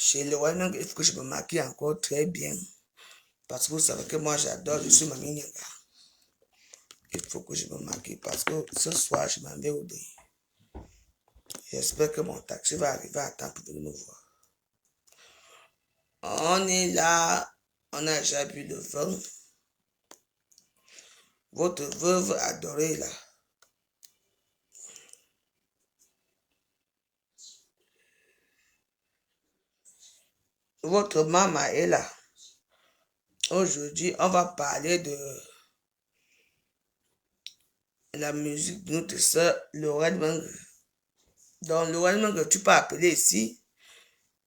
Chez le Wanyang, il faut que je me maquille encore très bien. Parce que vous savez que moi j'adore, je suis Mamie Nyanga. Il faut que je me maquille parce que ce soir je m'en vais au dé. J'espère que mon taxi va arriver à temps pour venir me voir. On est là, on a déjà bu le vin. Votre veuve adorée là. Votre maman est là. Aujourd'hui, on va parler de la musique de notre soeur Lorraine Menge. Donc, Lorraine Menge, tu peux appeler ici.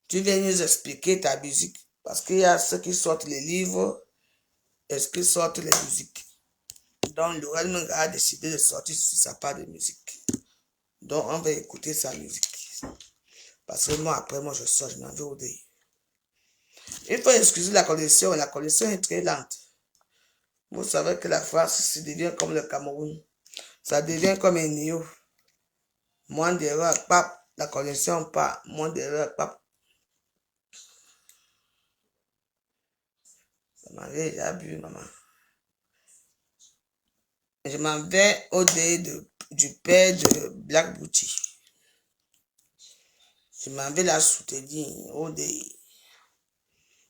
Tu viens nous expliquer ta musique. Parce qu'il y a ceux qui sortent les livres et ceux qui sortent les musiques. Donc, Lorraine Menge a décidé de sortir sur sa part de musique. Donc, on va écouter sa musique. Parce que moi, après, moi, je sors, je m'en vais au dé. Il faut excuser la connexion est très lente. Vous savez que la France, ça devient comme le Cameroun. Ça devient comme un néo. Moins d'erreurs, pap. La connexion, pas. Moins d'erreurs, pap. Ça m'avait déjà bu, maman. Je m'en vais au dé du père de Black Booty. Je m'en vais la soutenir au dé.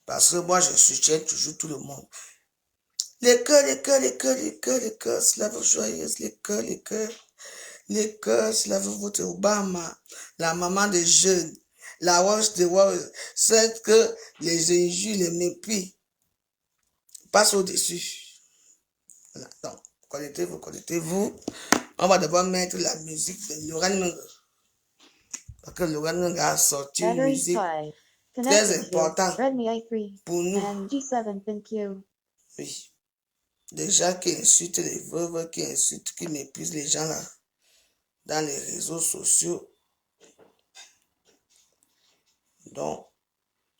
Parce que moi, je soutiens toujours tout le monde. Les cœurs, les cœurs, les cœurs, les cœurs, les cœurs, slave joyeuse, les cœurs, les cœurs. Les cœurs, slave votre Obama, la maman des jeunes, la Rose de Rose, celle que les injures, les mépris passent au-dessus. Voilà. Donc, connectez-vous. On va devoir mettre la musique de Lorraine Menge. Parce que Lorraine Menge a sorti une musique très importante pour nous. Oui. Des gens qui insultent les veuves, qui insultent, qui méprisent les gens là, dans les réseaux sociaux. Donc,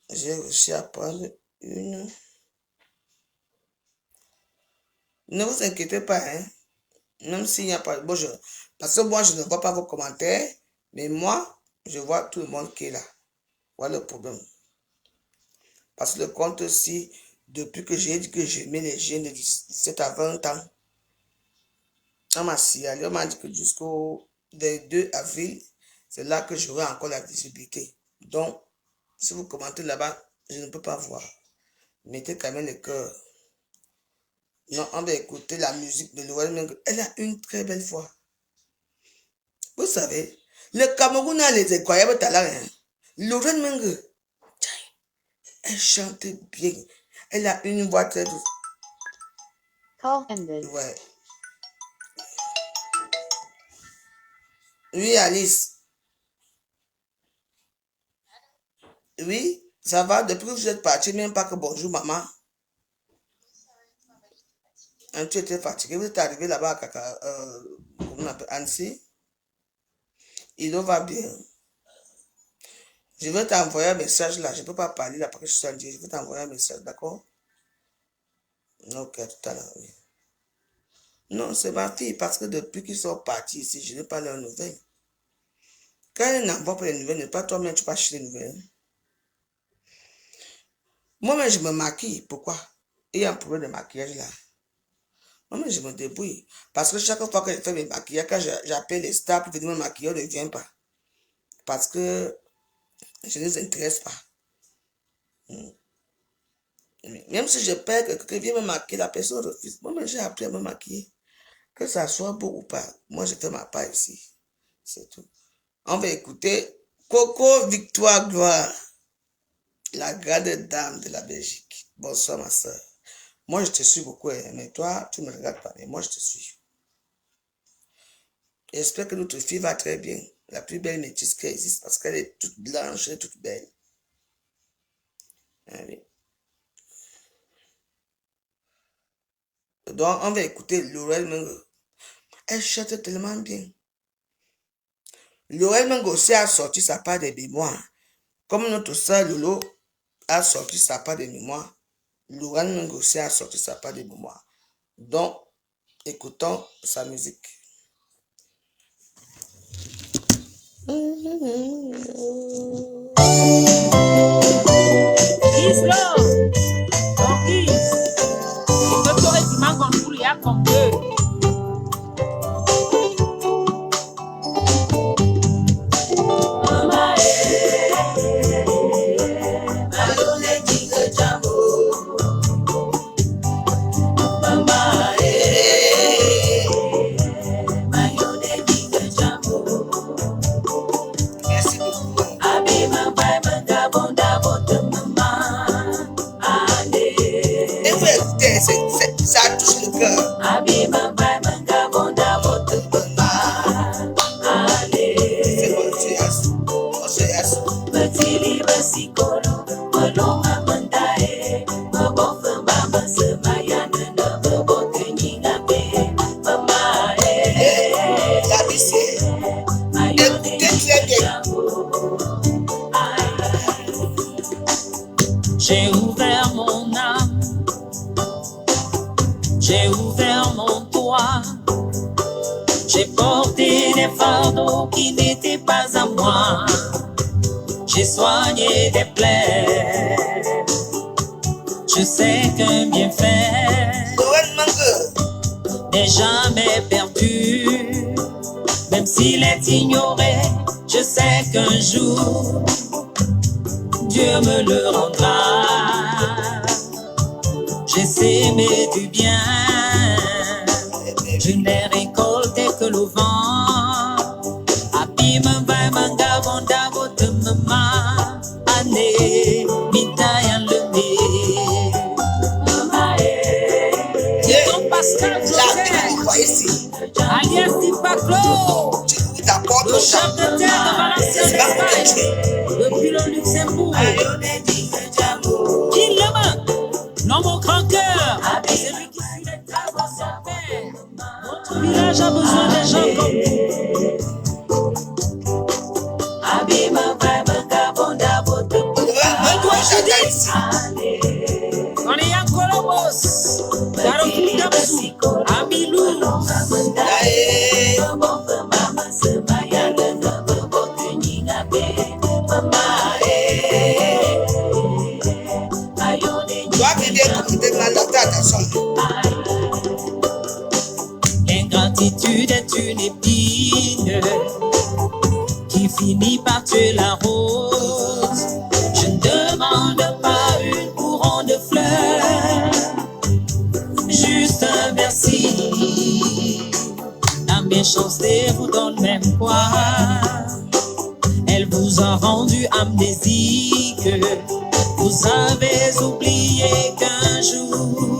j'ai réussi à prendre une. Ne vous inquiétez pas, hein. Même s'il n'y a pas... Bon, parce que moi, je ne vois pas vos commentaires, mais moi, je vois tout le monde qui est là. Voilà le problème. Parce que le compte aussi, depuis que j'ai dit que j'aimais les jeunes de 17 à 20 ans, on m'a signalé, on m'a dit que jusqu'au 2 avril, c'est là que j'aurai encore la visibilité. Donc, si vous commentez là-bas, je ne peux pas voir. Mettez quand même le cœur. Non, on va écouter la musique de Lorraine Menge. Elle a une très belle voix. Vous savez, le Cameroun a les incroyables talents. Hein. Lorraine Menge, elle chante bien. Elle a une voix très douce. Call ended. Ouais. Oui, Alice. Oui, ça va. Depuis que vous êtes parti, même pas que bonjour, maman. Hein, tu étais fatigué. Vous êtes arrivé là-bas à comment on appelle, Annecy. Il va bien. Je vais t'envoyer un message là. Je ne peux pas parler là parce que je suis en direct. Je vais t'envoyer un message, d'accord? Ok, tout à l'heure, oui. Non, c'est ma fille parce que depuis qu'ils sont partis ici, je n'ai pas leurs nouvelles. Quand ils n'envoient pas les nouvelles, n'est pas toi-même, tu vas chercher les nouvelles. Moi-même, je me maquille. Pourquoi? Il y a un problème de maquillage là. Moi-même, je me débrouille. Parce que chaque fois que je fais mes maquillages, quand j'appelle les stars pour venir me maquiller, on ne vient pas. Parce que je ne les intéresse pas. Même si je perds que quelqu'un vient me maquiller, la personne refuse. Moi-même, j'ai appris à me maquiller. Que ça soit beau ou pas. Moi, je fais ma part ici. C'est tout. On va écouter Coco Victoire Gloire, la grande dame de la Belgique. Bonsoir, ma soeur. Moi, je te suis beaucoup, mais toi, tu ne me regardes pas, mais moi, je te suis. J'espère que notre fille va très bien. La plus belle métisse qui existe parce qu'elle est toute blanche, elle est toute belle. Ah oui. Donc, on va écouter Lorraine Menge. Elle chante tellement bien. Lorraine Menge aussi a sorti sa part des mémoires. Comme notre soeur Lolo a sorti sa part des mémoires, Lorraine Menge aussi a sorti sa part des mémoires. Donc, écoutons sa musique. La vie, c'est écoutez très bien. J'ai ouvert mon âme, j'ai ouvert mon toit, j'ai porté des fardeaux qui n'étaient pas à moi, j'ai soigné des plaies, je sais qu'un bienfait Noël manque. n'est jamais perdu, même s'il est ignoré, je sais qu'un jour, Dieu me le rendra. J'ai sémé du bien, je n'ai récolté que le vent. Abîme va manga bonda botemma, année, mitayan le nez. Tonton Pascal La Joseph, vie, vous voyez ici. alias Tipaclo, Tu ouvres ta porte le au chef champ. de terre de Valenciennes C'est pas d'Espagne, que depuis le Luxembourg. Qui l'aime? Non, mon grand cœur, c'est lui qui suit les traces de son père. Notre village a besoin des gens comme vous. Noël manque, j'attends ici. On est en Colobos, Carrefour Damsou, Amilou. Aïe. Toi qui viens écouter ma note, attention. L'ingratitude est une épine qui finit par tuer la rose. Je ne demande pas une couronne de fleurs, juste un merci. La méchanceté vous donne même poids. Elle vous a rendu amnésique. Vous avez oublié qu'un jour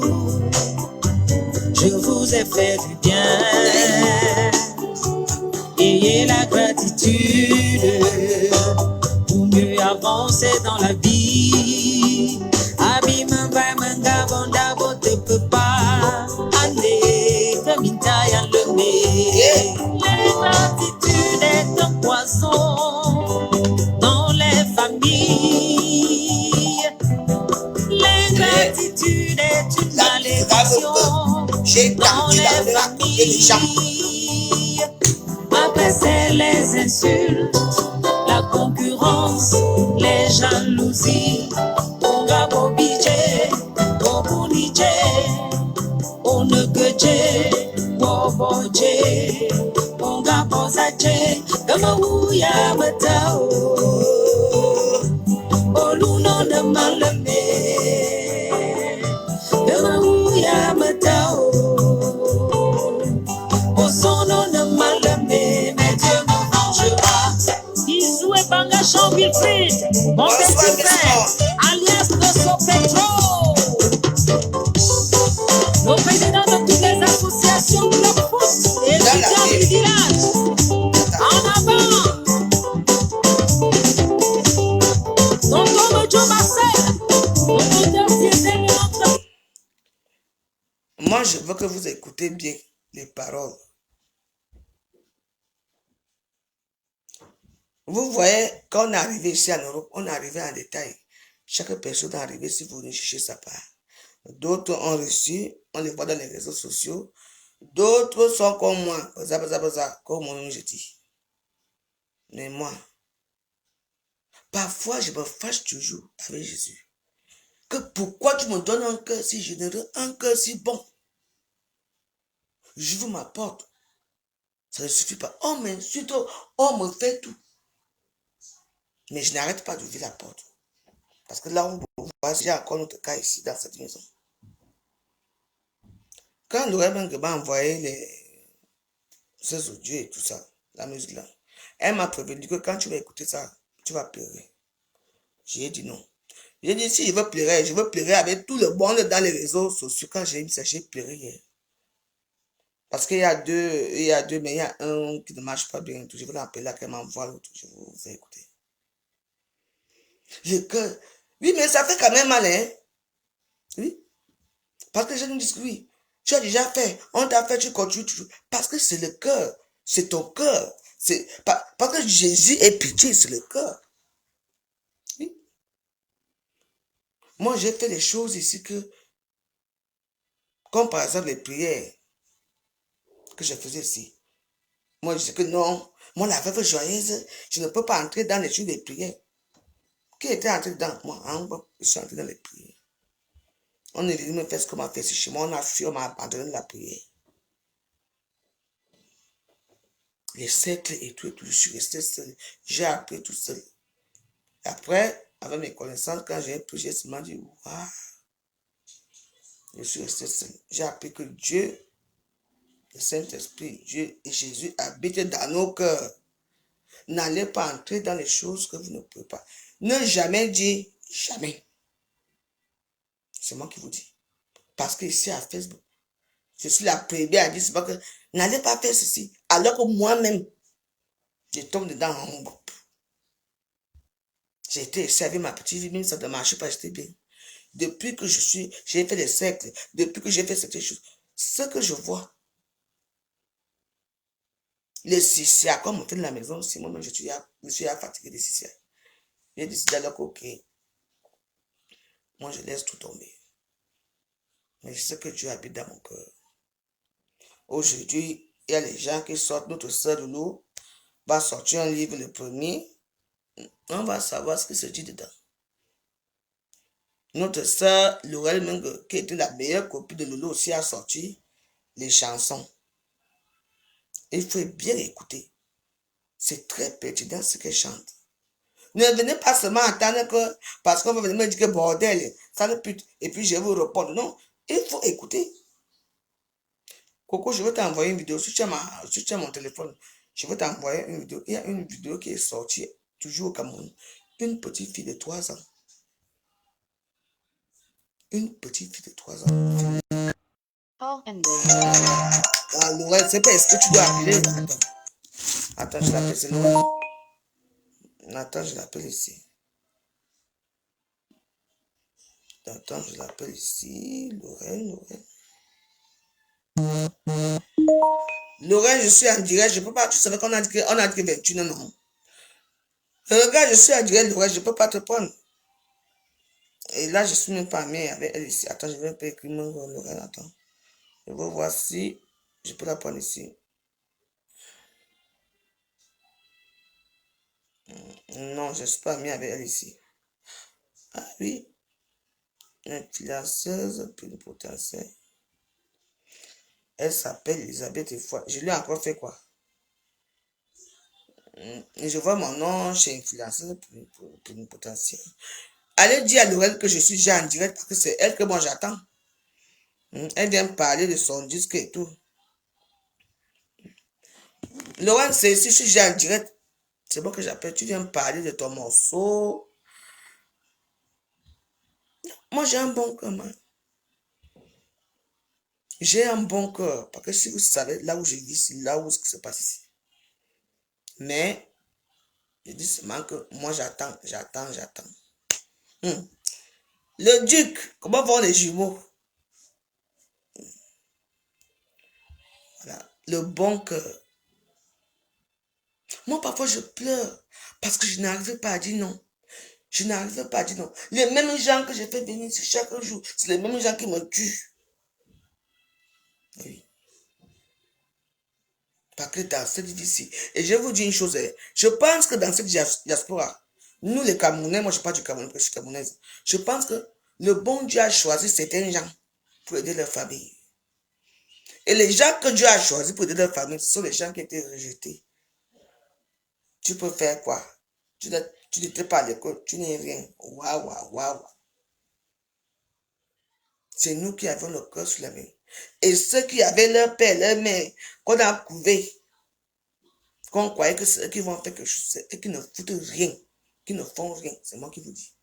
je vous ai fait du bien. Ayez la gratitude pour mieux avancer dans la vie. Abîme manga bonda bote peut pas aller comme une taille en le nez. L'ingratitude est un poison dans les familles. L'ingratitude est une malédiction J'ai dans tenté les d'arriver à couper les gens. familles. Après c'est les insultes, la concurrence, les jalousies. Onga bobije, obunije, onegeje, boboje, onga bozaje, kama uya matao, oluno na malame, kama uya matao. Bisous et Banga Champ-Wilfrid, mon petit frère, alias Dosso Petro, le président de toutes les associations Club Foot et étudiants du village. En avant, Tonton Joe Marcel, promoteur César de notre. Moi, je veux que vous écoutez bien les paroles. Vous voyez, quand on est arrivé ici en Europe, on est arrivé en détail. Chaque personne est arrivée si vous venez chercher sa part. D'autres ont reçu, on les voit dans les réseaux sociaux. D'autres sont comme moi, comme moi je dis. Mais moi, parfois je me fâche toujours avec Jésus. Que pourquoi tu me donnes un cœur si généreux, un cœur si bon? J'ouvre ma porte. Ça ne suffit pas. On m'insulte, on me fait tout. Mais je n'arrête pas d'ouvrir la porte. Parce que là, on voit, j'ai encore notre cas ici, dans cette maison. Quand Laurel m'a envoyé ces audios et tout ça, la musique là, elle m'a prévenu que quand tu vas écouter ça, tu vas pleurer. J'ai dit non. J'ai dit si je veux pleurer avec tout le monde dans les réseaux sociaux. Quand j'ai mis ça, j'ai pleuré hier. Parce qu'il y a deux, mais il y a un qui ne marche pas bien. Je vais l'appeler là, qu'elle m'envoie l'autre. Je vais vous faire écouter. Le cœur. Oui, mais ça fait quand même mal, hein. Oui. Parce que les gens nous disent que oui, tu as déjà fait, on t'a fait, tu continues toujours. Parce que c'est le cœur. C'est ton cœur. Parce que Jésus est pitié, c'est le cœur. Oui. Moi, j'ai fait des choses ici que, comme par exemple les prières que je faisais ici. Moi, je dis que non, moi, la veuve joyeuse, je ne peux pas entrer dans les jours des prières. Qui était entré dans moi? Hein? Je suis entré dans les prières. On est venu me faire ce qu'on m'a fait chez moi. On a fui, on m'a abandonné la prière. Les cercles et tout, je suis resté seul. J'ai appris tout seul. Après, avec mes connaissances, quand j'ai prié, je me dit, waouh, je suis resté seul. J'ai appris que Dieu, le Saint-Esprit, Dieu et Jésus habitent dans nos cœurs. N'allez pas entrer dans les choses que vous ne pouvez pas. Ne jamais dire jamais. C'est moi qui vous dis. Parce que ici à Facebook, je suis la première à dire, c'est pas que n'allez pas faire ceci. Alors que moi-même, je tombe dedans en haut. J'ai été servi ma petite vie, même ça ne marchait pas, j'étais bien. Depuis que j'ai fait des cercles, depuis que j'ai fait cette chose, ce que je vois, les Sicilia, comme on fait de la maison, si moi-même je suis fatigué des Sicilia. J'ai décidé alors que, ok, moi je laisse tout tomber. Mais je sais que Dieu habite dans mon cœur. Aujourd'hui, il y a les gens qui sortent, notre sœur de nous va sortir un livre le premier, on va savoir ce qui se dit dedans. Notre sœur Laurel Menge, qui était la meilleure copine de Lolo, aussi a sorti les chansons. Il faut bien écouter. C'est très pertinent ce qu'elle chante. Ne venez pas seulement attendre que, parce qu'on va venir me dire que bordel, ça ne pute, et puis je vais vous répondre. Non, il faut écouter. Coco, je vais t'envoyer une vidéo. Si tu as mon téléphone, je vais t'envoyer une vidéo. Il y a une vidéo qui est sortie, toujours au Cameroun. Une petite fille de 3 ans. Une petite fille de 3 ans. Call ended. Ah, Laurel, c'est pas, est-ce que tu dois appeler? Attends, je l'appelle, c'est Laurel. Attends, je l'appelle ici. Attends, je l'appelle ici. Laurel. Laurel, je suis en direct, je peux pas, tu savais qu'on a dit que 21, non. Regarde, je suis en direct, Laurel, je peux pas te prendre. Et là, je suis même pas amie avec elle ici. Attends, je vais pas écrire mon Laurel, attends. Je vais voir si je peux la prendre ici. Non, je ne suis pas amie avec elle ici. Ah oui. Influenceuse, plénipotentiaire. Elle s'appelle Elisabeth Foy. Je lui ai encore fait quoi? Je vois mon nom chez influenceuse plénipotentiaire. Allez dire à Laurel que je suis déjà en direct parce que c'est elle que moi j'attends. Elle vient me parler de son disque et tout. Laurel, c'est si je suis déjà en direct. C'est bon que j'appelle. Tu viens me parler de ton morceau. Moi j'ai un bon cœur, man. J'ai un bon cœur. Parce que si vous savez là où je vis, c'est là où ce qui se passe ici. Mais, je dis seulement que moi j'attends. Le duc, comment vont les jumeaux? Voilà, le bon cœur. Moi parfois je pleure parce que je n'arrive pas à dire non. Je n'arrive pas à dire non. Les mêmes gens que je fais venir ici chaque jour, c'est les mêmes gens qui me tuent. Oui. Parce que dans cette vie-ci, et je vais vous dire une chose, je pense que dans cette diaspora, nous les Camerounais, moi je parle du Cameroun, je suis camerounaise, je pense que le bon Dieu a choisi certains gens pour aider leur famille. Et les gens que Dieu a choisis pour aider leur famille, ce sont les gens qui étaient rejetés. Tu peux faire quoi? Tu n'étais pas à l'école, tu n'es rien. Waouh. C'est nous qui avons le cœur sur la main. Et ceux qui avaient leur père, leur mère, qu'on a couvé, qu'on croyait que c'est eux qui vont faire quelque chose, c'est eux qui ne foutent rien, qui ne font rien. C'est moi qui vous dis.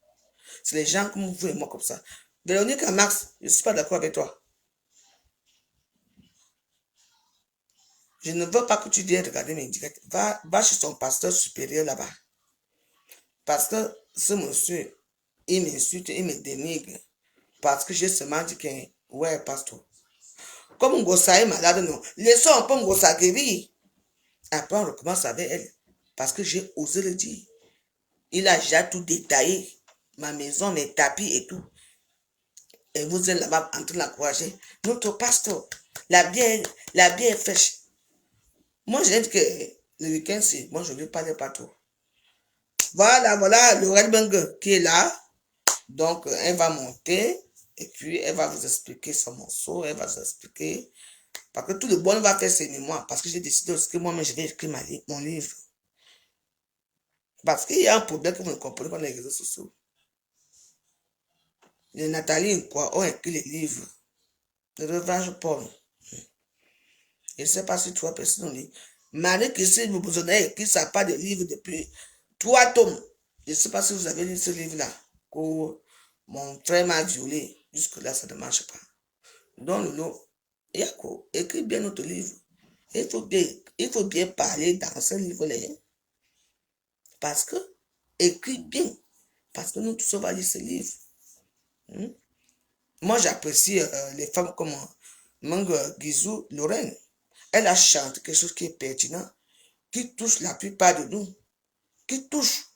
C'est les gens comme vous et moi comme ça. Véronique et Max, je ne suis pas d'accord avec toi. Je ne veux pas que tu viennes regarder mes directs. Va chez son pasteur supérieur là-bas. Parce que ce monsieur, il m'insulte, il me dénigre parce que j'ai seulement dit que, ouais, pasteur. Comme Ngossa est malade, non. Laissons un peu Ngossa guérir. Après, on recommence avec elle. Parce que j'ai osé le dire. Il a déjà tout détaillé. Ma maison, mes tapis et tout. Et vous êtes là-bas en train de l'encourager. Notre pasteur, la bière est fraîche. Moi, j'ai dit que le week-end, c'est moi, je ne vais pas aller partout. Voilà, le Red Bang qui est là. Donc, elle va monter. Et puis, elle va vous expliquer son morceau. Elle va vous expliquer. Parce que tout le monde va faire ses mémoires. Parce que j'ai décidé aussi que moi-même, je vais écrire mon livre. Parce qu'il y a un problème que vous ne comprenez pas dans les réseaux sociaux. Les Nathalie quoi, ont écrit les livres. Le Revenge Paul. Je ne sais pas si toi, personne lit. Marie-Christine Boubouzouna a écrit sa part de livre depuis 3 tomes. Je ne sais pas si vous avez lu ce livre-là. Que mon frère m'a violé. Jusque-là, ça ne marche pas. Donc, il y a quoi? Écris bien notre livre. Il faut bien parler dans ce livre-là. Parce que, écris bien. Parce que nous tous, on va lire ce livre. Moi, j'apprécie les femmes comme Mang Gizou Lorraine. Elle a chanté quelque chose qui est pertinent, qui touche la plupart de nous, qui nous touche,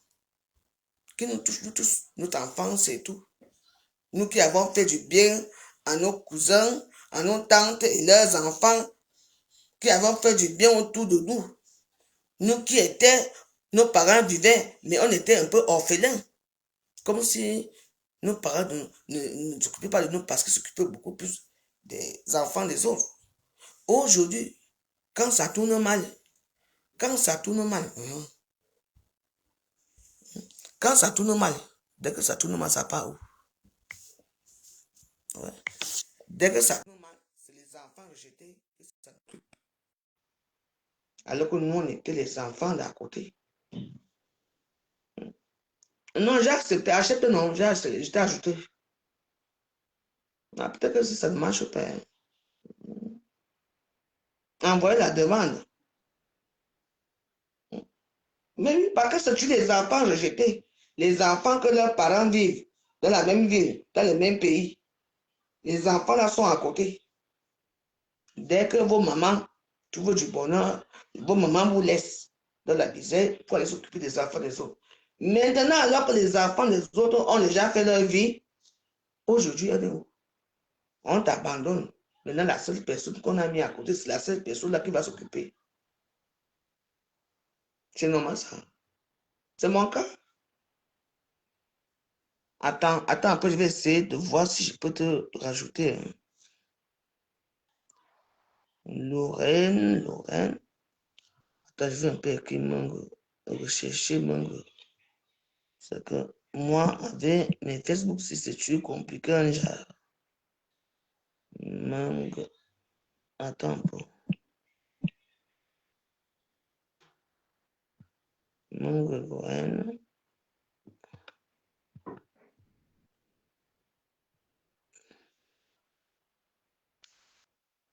nous tous, notre enfance et tout. Nous qui avons fait du bien à nos cousins, à nos tantes et leurs enfants, qui avons fait du bien autour de nous. Nous qui étaient, nos parents vivaient, mais on était un peu orphelins. Comme si nos parents ne s'occupaient pas de nous parce qu'ils s'occupaient beaucoup plus des enfants des autres. Aujourd'hui, quand ça tourne mal, quand ça tourne mal, dès que ça tourne mal, ça part où? Ouais. Dès que ça tourne mal, c'est les enfants rejetés qui s'en occupent. Alors que nous, on était les enfants d'à côté. Non, j'ai accepté, achète non, j'ai ajouté. Ah, peut-être que si ça ne marche pas, envoyez la demande. Mais oui, parce que c'est les enfants rejetés. Les enfants que leurs parents vivent dans la même ville, dans le même pays. Les enfants là sont à côté. Dès que vos mamans trouvent du bonheur, vos mamans vous laissent dans la misère pour aller s'occuper des enfants des autres. Maintenant, alors que les enfants des autres ont déjà fait leur vie, aujourd'hui, on t'abandonne. Maintenant, la seule personne qu'on a mis à côté, c'est la seule personne là qui va s'occuper. C'est normal ça. C'est mon cas. Attends, après je vais essayer de voir si je peux te rajouter. Lorraine. Attends, je vais un peu écrire Mango. Rechercher Mango. C'est que moi, avec mes Facebook, si c'est compliqué, un genre. Mango. Attends un peu. Mango Lorraine.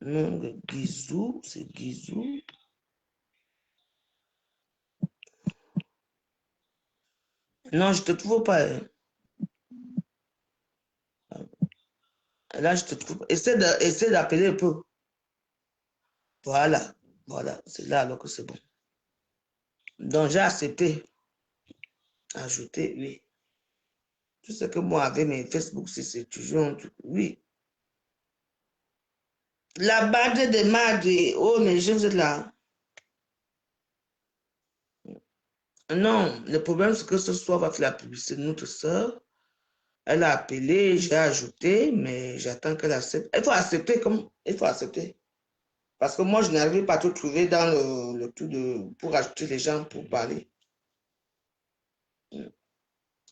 Mango Gizou, c'est Gizou. Non, je te trouve pas. Là, je te trouve pas. Essaie d'appeler un peu. Voilà, c'est là alors que c'est bon. Donc, j'ai accepté. Ajouter, oui. Tu sais que moi, avec mes Facebook, c'est toujours un truc. Oui. La bande de Madri. Oh, mais je vous êtes là. Non, le problème, c'est que ce soir, va faire la publicité de notre soeur. Elle a appelé, j'ai ajouté, mais j'attends qu'elle accepte. Il faut accepter, il faut accepter. Parce que moi, je n'arrive pas à tout trouver dans le tout pour ajouter les gens pour parler.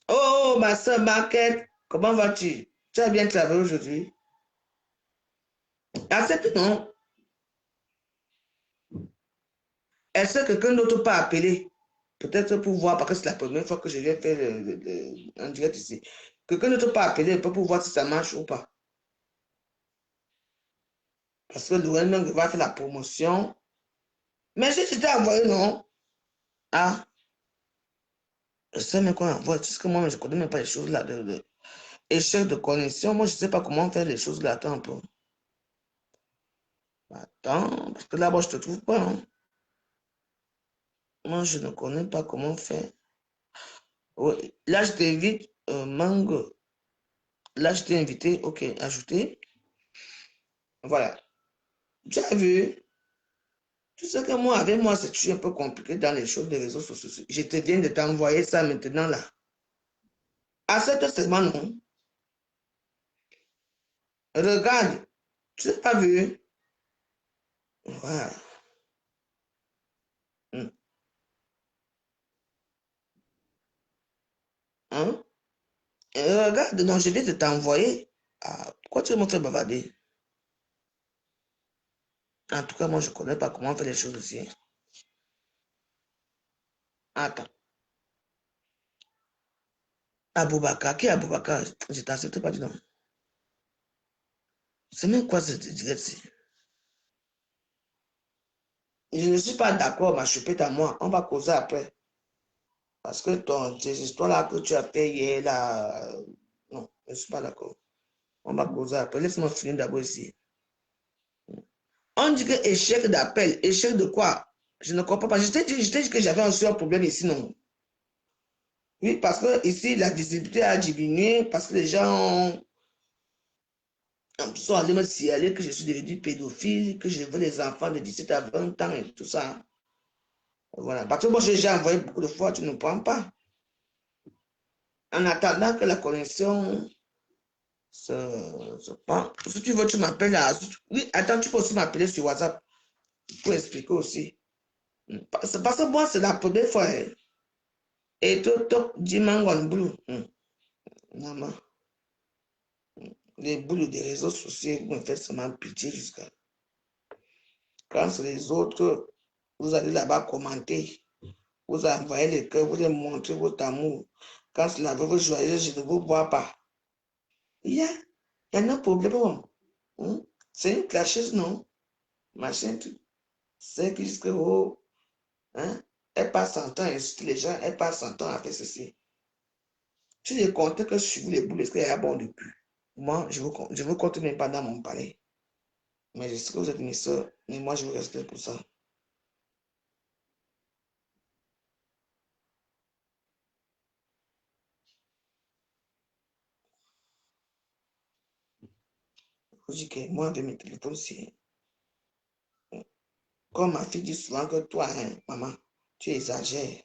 Oh, ma soeur Marquette, comment vas-tu? Tu as bien travaillé aujourd'hui? Accepte, non? Est-ce que quelqu'un d'autre peut appeler? Peut-être pour voir, parce que c'est la première fois que je viens faire un direct ici. Quelqu'un d'autre peut appeler pour voir si ça marche ou pas. Parce que Louane va faire la promotion. Mais si tu t'es envoyé, non? Ah, Je sais même qu'on envoie. C'est ce que moi, je ne connais même pas les choses là. Échec de connexion. Moi, je ne sais pas comment faire les choses là. Attends un peu. Attends, parce que là-bas, je ne te trouve pas. Hein. Moi, je ne connais pas comment faire. Ouais. Là, je t'invite, Mango. Là, je t'ai invité. Ok, ajouter. Voilà. Tu as vu? Tu sais que moi, avec moi, c'est un peu compliqué dans les choses des réseaux sociaux. Je te viens de t'envoyer ça maintenant là. Accepte seulement, non? Regarde. Tu n'as pas vu? Voilà. Hein? Regarde, donc je viens de t'envoyer. Ah, pourquoi tu me fais bavarder? En tout cas, moi, je ne connais pas comment faire les choses ici. Attends. Aboubakar, qui est Aboubakar? Je ne t'accepte pas, dis donc. C'est même quoi cette direct-ci? Je ne suis pas d'accord, ma chupette à moi. On va causer après. Parce que tes histoires-là que tu as fait hier, là, non, je ne suis pas d'accord. On va causer après. Laisse-moi finir d'abord ici. On dit que échec d'appel. Échec de quoi? Je ne comprends pas. Je t'ai dit que j'avais un seul problème ici, non? Oui, parce que ici, la visibilité a diminué, parce que les gens sont allés me signaler que je suis devenu pédophile, que je veux les enfants de 17 à 20 ans et tout ça. Voilà. Parce que moi, j'ai déjà envoyé beaucoup de fois, tu ne prends pas. En attendant que la connexion se prend. Si tu veux, tu m'appelles là. Oui, attends, tu peux aussi m'appeler sur WhatsApp pour expliquer aussi. Parce que moi, c'est la première fois. Hein. Et tout, Dimangon Blue. Maman. Les boules des réseaux sociaux me font seulement pitié jusqu'à. Quand c'est les autres, vous allez là-bas commenter. Vous envoyez les cœurs, vous allez montrer votre amour. Quand c'est la veuve joyeuse, je ne vous vois pas. Il y a un problème. C'est une clasheuse, non? Machin, c'est que jusque haut, hein? Elle passe son temps à insulter les gens, elle passe son temps à faire ceci. Tu les comptes que sur vous les boules, est-ce qu'il y a bon depuis? Moi, je ne vous compte même pas dans mon palais. Mais je sais que vous êtes mes soeurs, mais moi, je vous respecte pour ça. Je dis que moi, avec mes téléphones, c'est... Comme ma fille dit souvent que toi, hein, maman, tu exagères.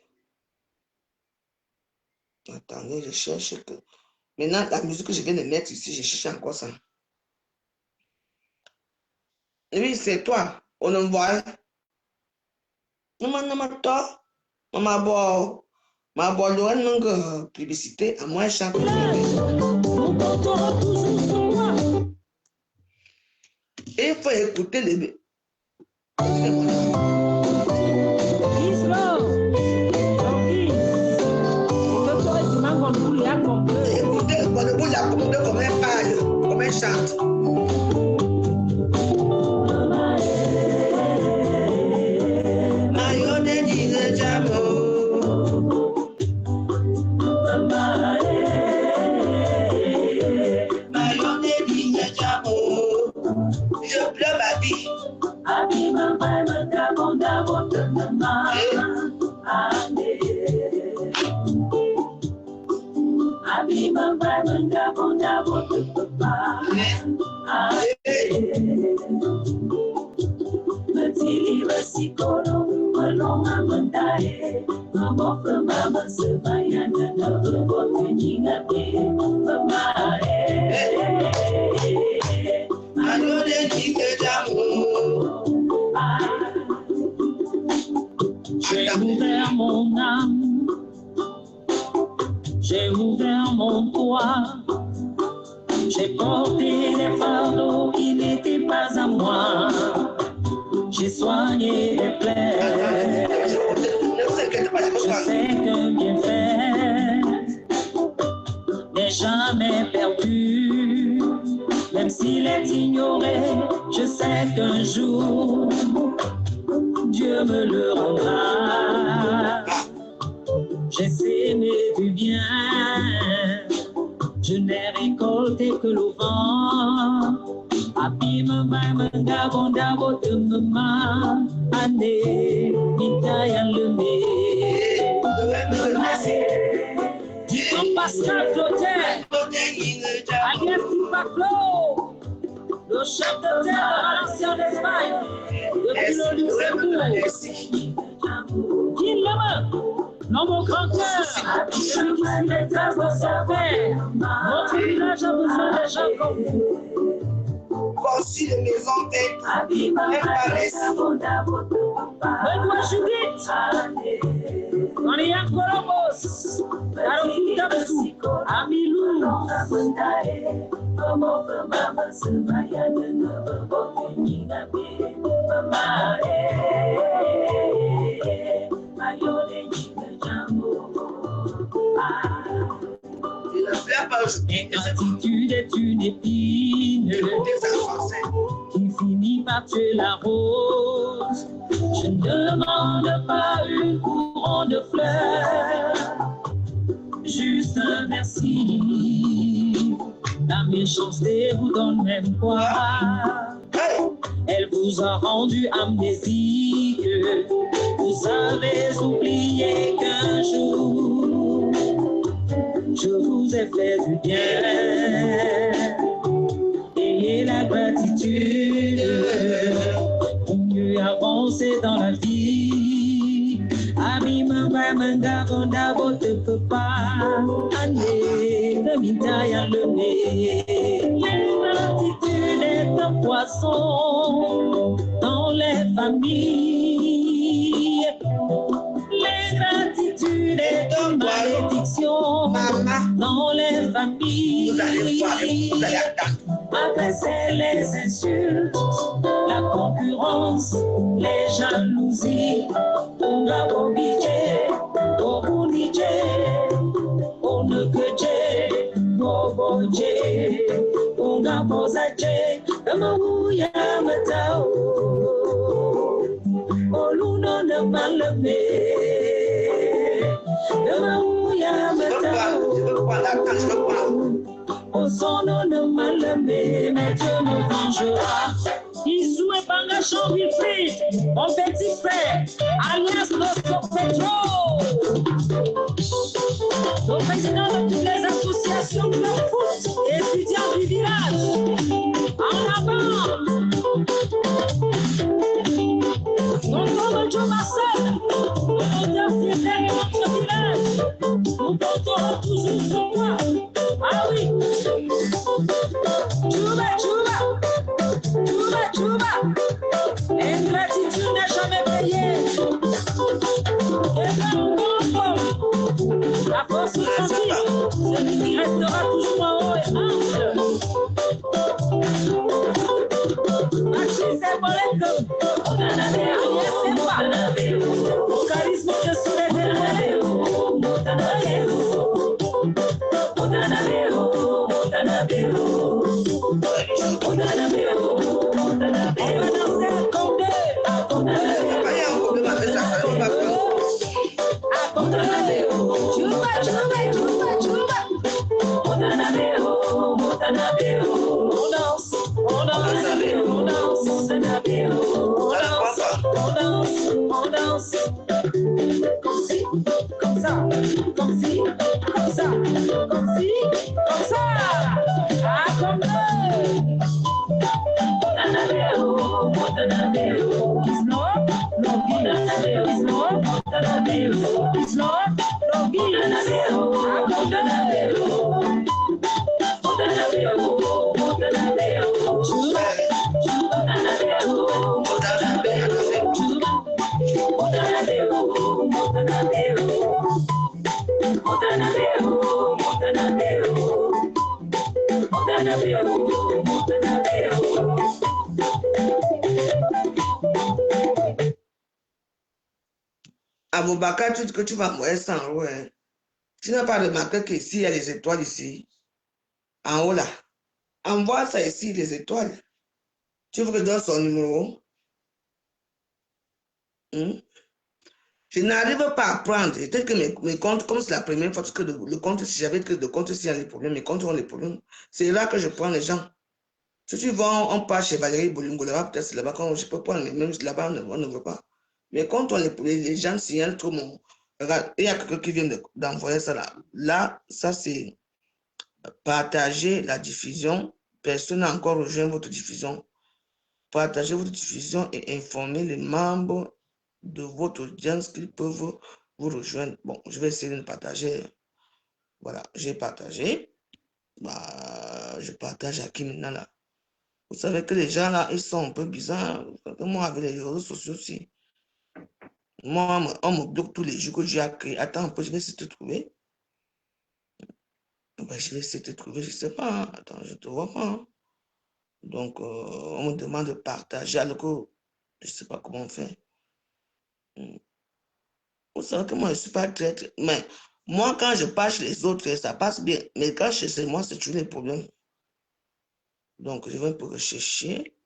Attendez, je cherche que... Maintenant, la musique que je viens de mettre ici, je cherche encore ça. Oui, c'est toi. On en voit. Non, toi. Ma bonne longue publicité, à moi, je chante. Et il faut écouter les... Écoutez, le bout de la commande, comme elle parle, comme elle chante. Je pleure ma vie. J'ai ouvert mon âme, j'ai ouvert mon toit, j'ai porté les fardeaux qui n'étaient pas à moi, j'ai soigné les plaies, je sais que bien fait n'est jamais perdu, même s'il est ignoré, je sais qu'un jour Dieu me le rendra. j'ai sémé du bien. Je n'ai récolté que le vent. Abîme ma manga bonda bote mama ane mitaya leme. Comme Pascal Clotet, alias Tipaclo, le chef de terre de l'ancien d'Espagne, depuis le Luxembourg. Qui l'aime? L'homme au grand cœur, celui qui suit les traces de son père. Notre village a besoin de gens comme vous. Voici les maisons bêtes, Paris. Benoît Judith, Maria Colomos, Caroline Tabsou, Amilou. L'ingratitude est une épine qui finit par tuer la rose. Je ne demande pas une couronne de fleurs, juste un merci. La méchanceté vous donne même quoi. Elle vous a rendu amnésique. Vous avez oublié qu'un jour je vous ai fait du bien. Ayez la gratitude pour mieux avancer dans la vie. Ami mama manga bonda bote papa année de mitaya le nez. L'ingratitude est un poisson dans les familles. L'ingratitude est une malédiction dans les familles. Adresser les insultes, la concurrence, les jalousies. On a obligé, on obligé, on ne que Dieu, on Dieu, on a posé, on a matao, on l'on ne malme, on matao. Au son de malame, mais Dieu me vengera. Isou et Banga Champ-Wilfrid, mon petit frère, alias Nostro Petro. Le président de toutes les associations de foot et étudiants du village. En avant. Tonton Joe Marcel, le auteur fidèle de notre village. Nous compterons toujours sur moi. Ah oui. Chouba. L'ingratitude n'est jamais payée. Et la force sensible, celui qui restera toujours en haut et humble. Maxime Sembolenko, Agnès Semba, au charisme de Soleil on danse, comme ça, ah comme Aboubakar, tout ce que tu vas mourir sans ouais. Tu n'as pas remarqué qu'ici, il y a les étoiles ici. En haut là. Envoie ça ici, les étoiles. Tu veux que je donne son numéro? Je n'arrive pas à prendre. Peut-être que mes comptes, comme c'est la première fois que le compte, si j'avais que le compte, s'il y a des problèmes, mes comptes ont des problèmes. C'est là que je prends les gens. Si tu vas, on part chez Valérie Bolingo, là-bas, peut-être c'est là-bas, quand je peux prendre, mais même là-bas, on ne veut pas. Mais quand les gens signalent trop mon... Regarde, il y a quelqu'un qui vient d'envoyer ça là. Là, ça c'est partager la diffusion. Personne n'a encore rejoint votre diffusion. Partagez votre diffusion et informez les membres de votre audience qu'ils peuvent vous rejoindre. Bon, je vais essayer de partager. Voilà, j'ai partagé. Bah, je partage à qui maintenant là? Vous savez que les gens là, ils sont un peu bizarres. Moi, avec les réseaux sociaux aussi. Moi, on me bloque tous les jours que j'ai créé. Attends un peu, je vais essayer de te trouver. Ben, je vais essayer de te trouver, je ne sais pas. Hein. Attends, je ne te vois pas. Hein. Donc, on me demande de partager alors que je ne sais pas comment on fait. Vous savez que moi, je ne suis pas très... Mais moi, quand je passe chez les autres, ça passe bien. Mais quand je suis chez moi, c'est toujours les problèmes. Donc, je vais un peu rechercher.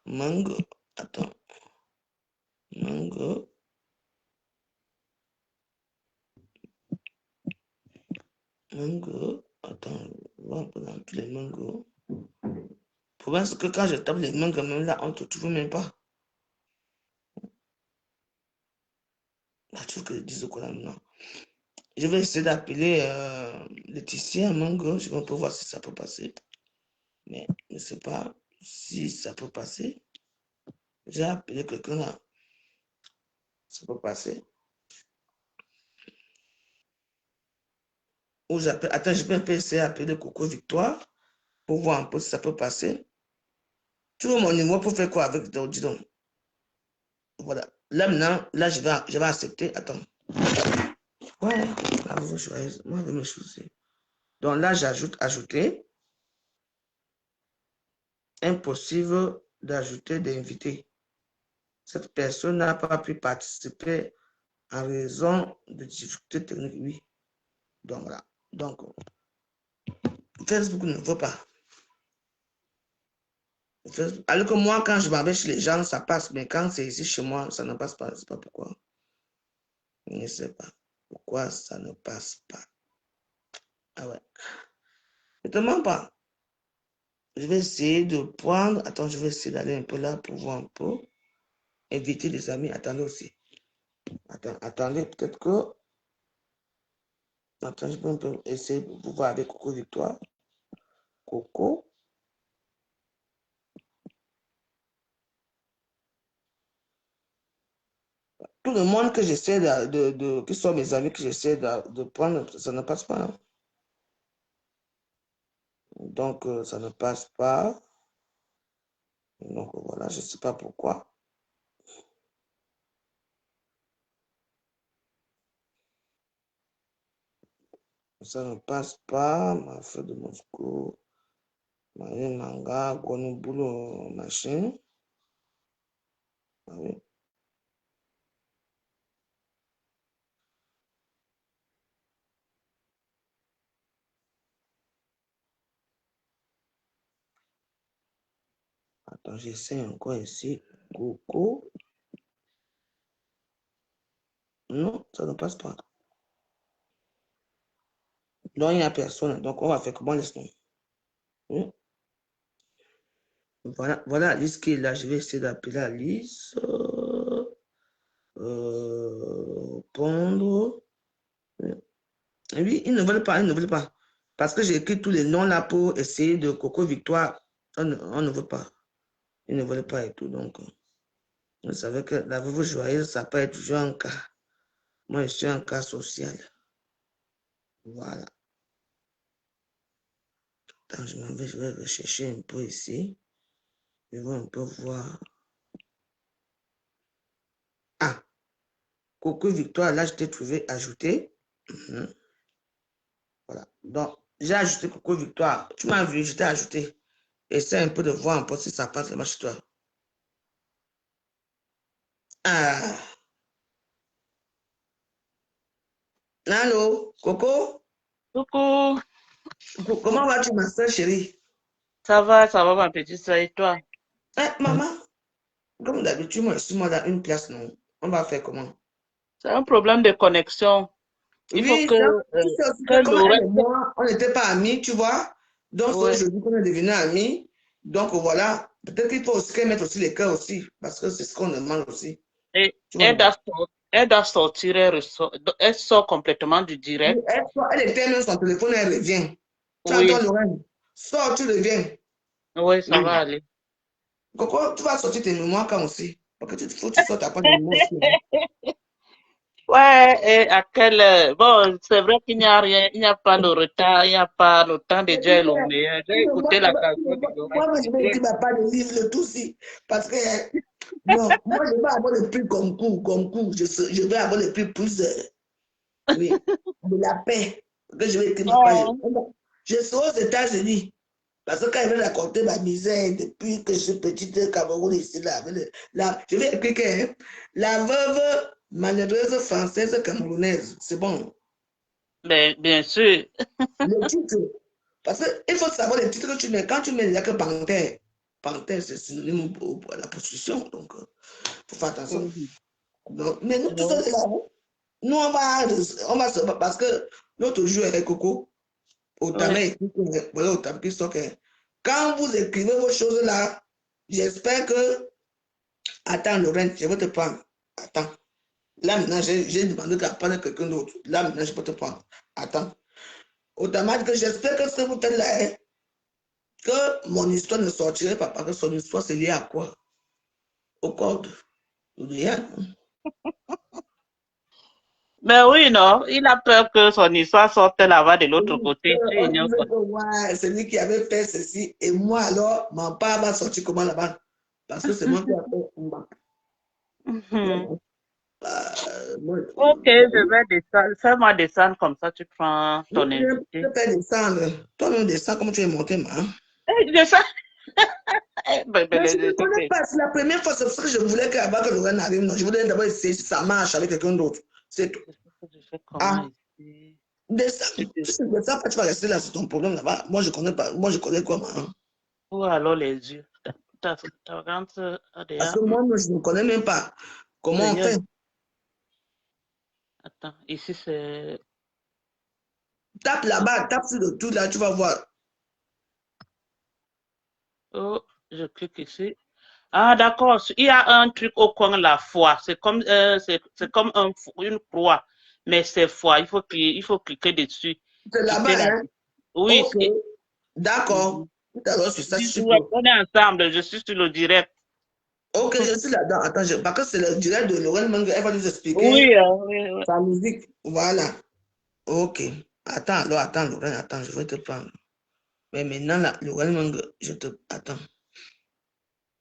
Mango. Attends. Mango. Mango. Attends, je vais un peu dans tous les mangos. Le problème, c'est que quand je tape les mangues, même là, on ne te trouve même pas. Là, tu veux que je dise quoi là maintenant? Je vais essayer d'appeler Laetitia Mango. Je vais un peu voir si ça peut passer. Mais je ne sais pas si ça peut passer. J'ai appelé quelqu'un là. Ça peut passer. Ou j'appelle. Attends, je vais un peu essayer d'appeler Coco Victoire pour voir un peu si ça peut passer. Tu veux mon numéro pour faire quoi avec? Dis donc. Voilà. Là maintenant, là, je vais accepter. Attends. Ouais, là, vous choisissez. Moi, je vais me choisir. Donc là, j'ajoute ajouter. Impossible d'ajouter d'invités. Cette personne n'a pas pu participer en raison de difficultés techniques. Oui. Donc voilà. Donc, Facebook ne veut pas. Facebook. Alors que moi, quand je m'en vais chez les gens, ça passe. Mais quand c'est ici chez moi, ça ne passe pas. Je ne sais pas pourquoi. Je ne sais pas pourquoi ça ne passe pas. Ah ouais. Ne te mens pas. Je vais essayer de prendre. Attends, je vais essayer d'aller un peu là pour voir un peu. Inviter les amis. Attendez aussi. Attendez, peut-être que. Attends, je peux un peu essayer de voir avec Coco Victoire. Coco. Tout le monde que j'essaie qui sont mes amis que j'essaie de prendre, ça ne passe pas. Hein. Donc, ça ne passe pas. Donc, voilà, je ne sais pas pourquoi. Ça ne passe pas. Ma fête de Moscou. Marie Manga, Boulot, machin. Ah oui. Attends, j'essaie encore ici. Coco. Non, ça ne passe pas. Donc, il n'y a personne. Donc, on va faire comment laisse-nous. Oui. Voilà la liste qui est là. Je vais essayer d'appeler la liste. Pondre. Oui, ils ne veulent pas, ils ne veulent pas. Parce que j'ai écrit tous les noms là pour essayer de Coco Victoire. On ne veut pas. Ils ne veulent pas et tout. Donc, vous savez que la veuve joyeuse, ça peut être toujours un cas. Moi, je suis un cas social. Voilà. Attends, je vais rechercher un peu ici. Je vais un peu voir. Ah, Coco Victoire, là, je t'ai trouvé ajouté. Voilà. Donc, j'ai ajouté Coco Victoire. Tu m'as vu, je t'ai ajouté. Essaie un peu de voir un peu si ça passe là-bas chez toi. Ah. Allô, Coco? Coucou, Comment vas-tu, ma soeur chérie? ça va ma petite soeur et toi? Eh, maman, comme d'habitude, moi, je suis moi dans une place, non? On va faire comment? C'est un problème de connexion. Il faut Oui, que, c'est aussi que que comme elle l'oreille. et moi, on n'était pas amis, tu vois. Donc, c'est Oui. aujourd'hui qu'on est devenus amis. Donc, voilà. Peut-être qu'il faut aussi qu'elle mette aussi les cœurs aussi, parce que c'est ce qu'on demande aussi. Et Tu vois. elle doit sortir, elle sort complètement du Oui, direct. elle éteint son téléphone, elle revient. Tu entends Oui, Lorraine? Sors, tu reviens. oui, ça va aller. Coco, tu vas sortir tes mémoires quand aussi. Parce que faut que tu sortes après les mémoires aussi. Hein. Ouais, et à quelle heure? Bon, c'est vrai qu'il n'y a rien, il n'y a pas le retard, il n'y a pas le temps de dire le meilleur. J'ai écouté la chanson de Laurent. Moi, je vais écrire ma part de livre, le tout si. Parce que, non, moi, je vais avoir le prix concours. Je vais avoir le prix plus, oui, de la paix. Que je vais écrire ma part. Oh, Je serai aux États-Unis. Parce que quand il veut raconter ma misère depuis que je suis petite Cameroun ici, là, je vais écrire que la veuve malheureuse française camerounaise. C'est bon. bien sûr. Le titre. Parce qu'il faut savoir les titres que tu mets. Quand tu mets, il n'y a que panthère. Panthère, c'est synonyme à la prostitution. Donc, il faut faire attention. Mhm. Donc, mais nous, tous Non. là, nous, on va se. Parce que l'autre jour, avec Coco, au Oui. tamis, voilà, au tamis, qui sort que quand vous écrivez vos choses là, j'espère que. Attends, Lorraine, je vais te prendre. Attends. Là, maintenant, j'ai demandé qu'à prendre quelqu'un d'autre. Là, maintenant, je peux te prendre. Attends. Automatique, j'espère que ce bouton-là, hein, que mon histoire ne sortirait pas parce que son histoire, c'est lié à quoi? Au code. Rien. Mais oui, non, il a peur que son histoire sorte là-bas de l'autre côté. Tu On ignores disait quoi. que ouais, c'est lui qui avait fait ceci. Et moi, alors, mon père va sortir comment là-bas? Parce que c'est moi qui ai fait. Mhm. Moi, Ok, je vais descendre. Fais-moi descendre comme ça, tu prends moi, ton je invité. te fais descendre. Toi-même, descends comme tu es monté, man. Je sais. Mais je ne connais pas. C'est la première fois. C'est pour ça que je voulais qu'avant que Lorraine arrive. Non, je voulais d'abord essayer si ça marche avec quelqu'un d'autre. C'est tout. Je fais comment Ah, ici? descends. Tu te- Si tu ne descends pas, tu vas rester là. C'est ton problème là-bas. Moi, je connais pas. Moi, je connais quoi, man. Ou alors les yeux. Tu regardes Parce derrière. que moi, je ne connais même pas comment on Seigneur, fait. attends, ici c'est. Tape là-bas, tape sur le tout là, tu vas voir. Oh, je clique ici. Ah, d'accord. Il y a un truc au coin de la foi. C'est comme une croix, mais c'est foi. Il faut cliquer dessus. C'est là-bas, Quitter la. hein? Oui, Ok. D'accord. mhm. Tout à l'heure, sur ça, si tu Ouais, peux. on est ensemble. Je suis sur le direct. Ok, je suis là-dedans. Attends, parce que c'est le direct de Lorraine Manga. Elle va nous expliquer Oui, oui, oui. sa musique. Voilà. Ok. Attends, alors, attends, Lorraine, attends, je vais te prendre. Mais maintenant, là, Lorraine Manga, je te. Attends.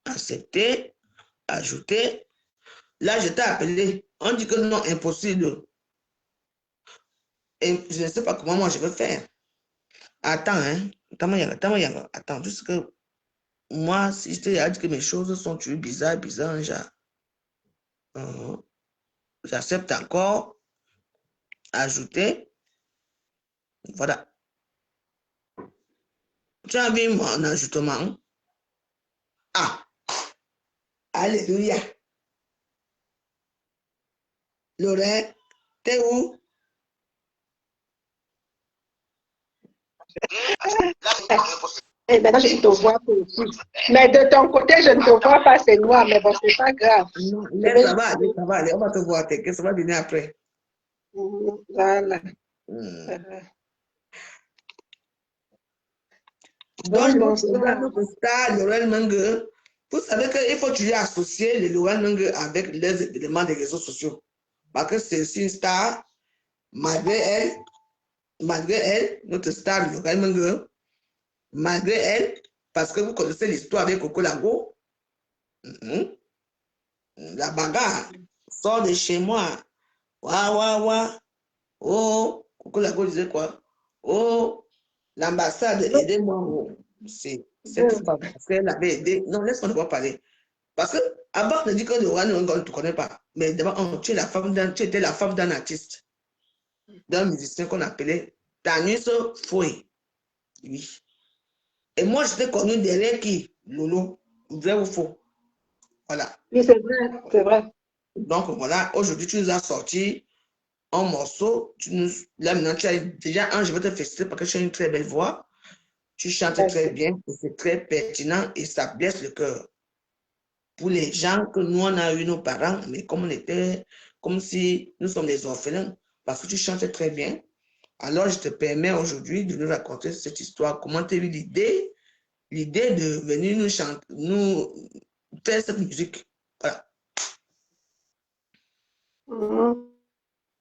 Accepter, ajouter. Là, je t'ai appelé. On dit que non, impossible. Et je ne sais pas comment moi je vais faire. Attends, hein. Attends, juste que moi, si je te dis que mes choses sont toujours bizarres, genre, euh, j'accepte encore, ajouter, voilà. Tu as vu mon ajoutement? Ah, alléluia. Lorraine, t'es où? Et maintenant, je te vois aussi. Mais de ton côté, je ne te vois pas, c'est noir, mais bon, c'est pas grave. Non, Je là, vais ça va aller, ça va aller. On va te voir, t'inquiète, ça va venir après. Voilà. Donc, je vais Bonsoir. notre star, Lorraine Menge. Vous savez qu'il faut toujours associer les Lorraine Menge avec les éléments des réseaux sociaux. Parce que c'est une star, malgré elle, notre star, Lorraine Menge, malgré elle, parce que vous connaissez l'histoire avec Coco Lago, la bagarre sort de chez moi. Waouh, waouh, waouh. Oh, Coco Lago disait quoi? Oh, l'ambassade, aidez-moi. Oh. C'est cette femme, parce qu'elle avait aidé. Non, laisse-moi d'abord parler. Parce que avant, on dit que le roi, on ne te connaît pas. Mais d'abord, tu étais la femme d'un artiste, d'un musicien qu'on appelait Tanus Foué. Oui. Et moi, je t'ai connu derrière qui? Lolo. Vrai ou faux? Voilà. Oui, c'est vrai, c'est vrai. Donc voilà, aujourd'hui, tu nous as sorti un morceau. Là maintenant, tu as déjà je vais te féliciter parce que tu as une très belle voix. Tu chantes très Merci. bien, c'est très pertinent et ça blesse le cœur. Pour les gens que nous, on a eu nos parents, mais comme on était, comme si nous sommes des orphelins, parce que tu chantes très bien. Alors, je te permets aujourd'hui de nous raconter cette histoire. Comment tu as eu l'idée de venir nous chanter, nous faire cette musique. Voilà.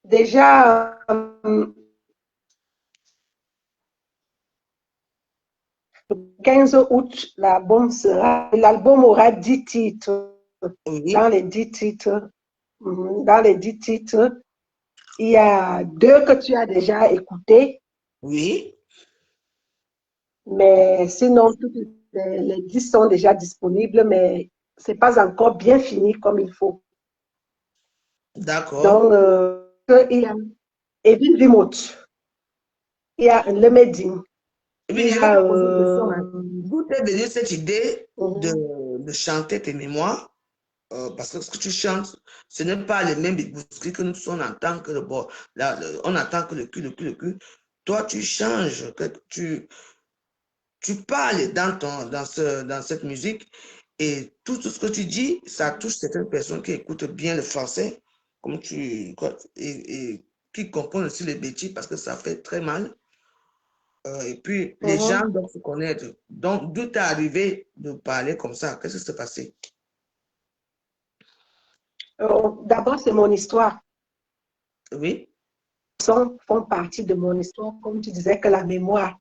Déjà, 15 août, l'album aura 10 titres. Oui, Dans les 10 titres, dans les 10 titres, il y a 2 que tu as déjà écoutés, oui, mais sinon, les 10 sont déjà disponibles, mais ce n'est pas encore bien fini comme il faut. d'accord. Donc, il y a Evin Remote, il y a Le Medin, Oui, il y je vais a te poser une question. D'où t'es venue cette idée de chanter tes mémoires? Parce que ce que tu chantes, ce n'est pas les mêmes bouscuits que nous on entend que on entend que le cul, le cul, le cul. Toi, tu changes, tu parles dans cette musique et tout ce que tu dis, ça touche certaines personnes qui écoutent bien le français, comme et qui comprennent aussi les bêtises parce que ça fait très mal. Et puis, les gens doivent se connaître. Donc, d'où t'es arrivé de parler comme ça? Qu'est-ce qui s'est passé? D'abord, c'est mon histoire. Oui? Font partie de mon histoire, comme tu disais, que la mémoire.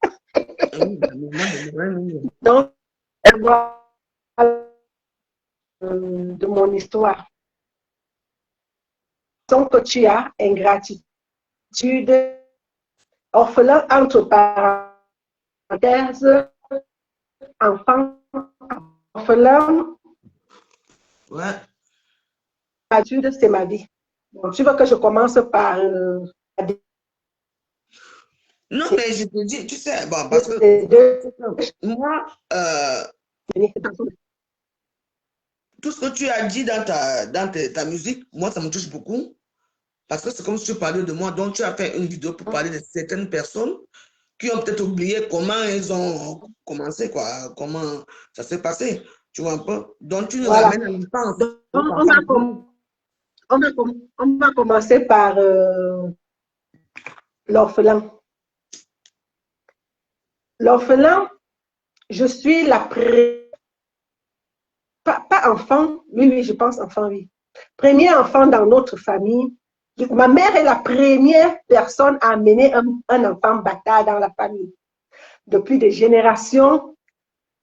Oui, la mémoire. Donc, de mon histoire. Son que tu as, ingratitude, orphelin entre parenthèses, enfant, orphelin, Ouais. ingratitude, c'est ma vie. Donc, tu veux que je commence par Non, mais je te dis, tu sais, bon, parce que moi, tout ce que tu as dit dans ta musique, moi, ça me touche beaucoup. Parce que c'est comme si tu parlais de moi. Donc, tu as fait une vidéo pour parler de certaines personnes qui ont peut-être oublié comment elles ont commencé, quoi, comment ça s'est passé. Tu vois un peu? Donc, tu nous voilà. ramènes à l'enfance. Donc, on va commencer par l'orphelin. L'orphelin, je suis la pas enfant, oui, je pense enfant, oui. Premier enfant dans notre famille. Ma mère est la première personne à amener un enfant bâtard dans la famille. Depuis des générations,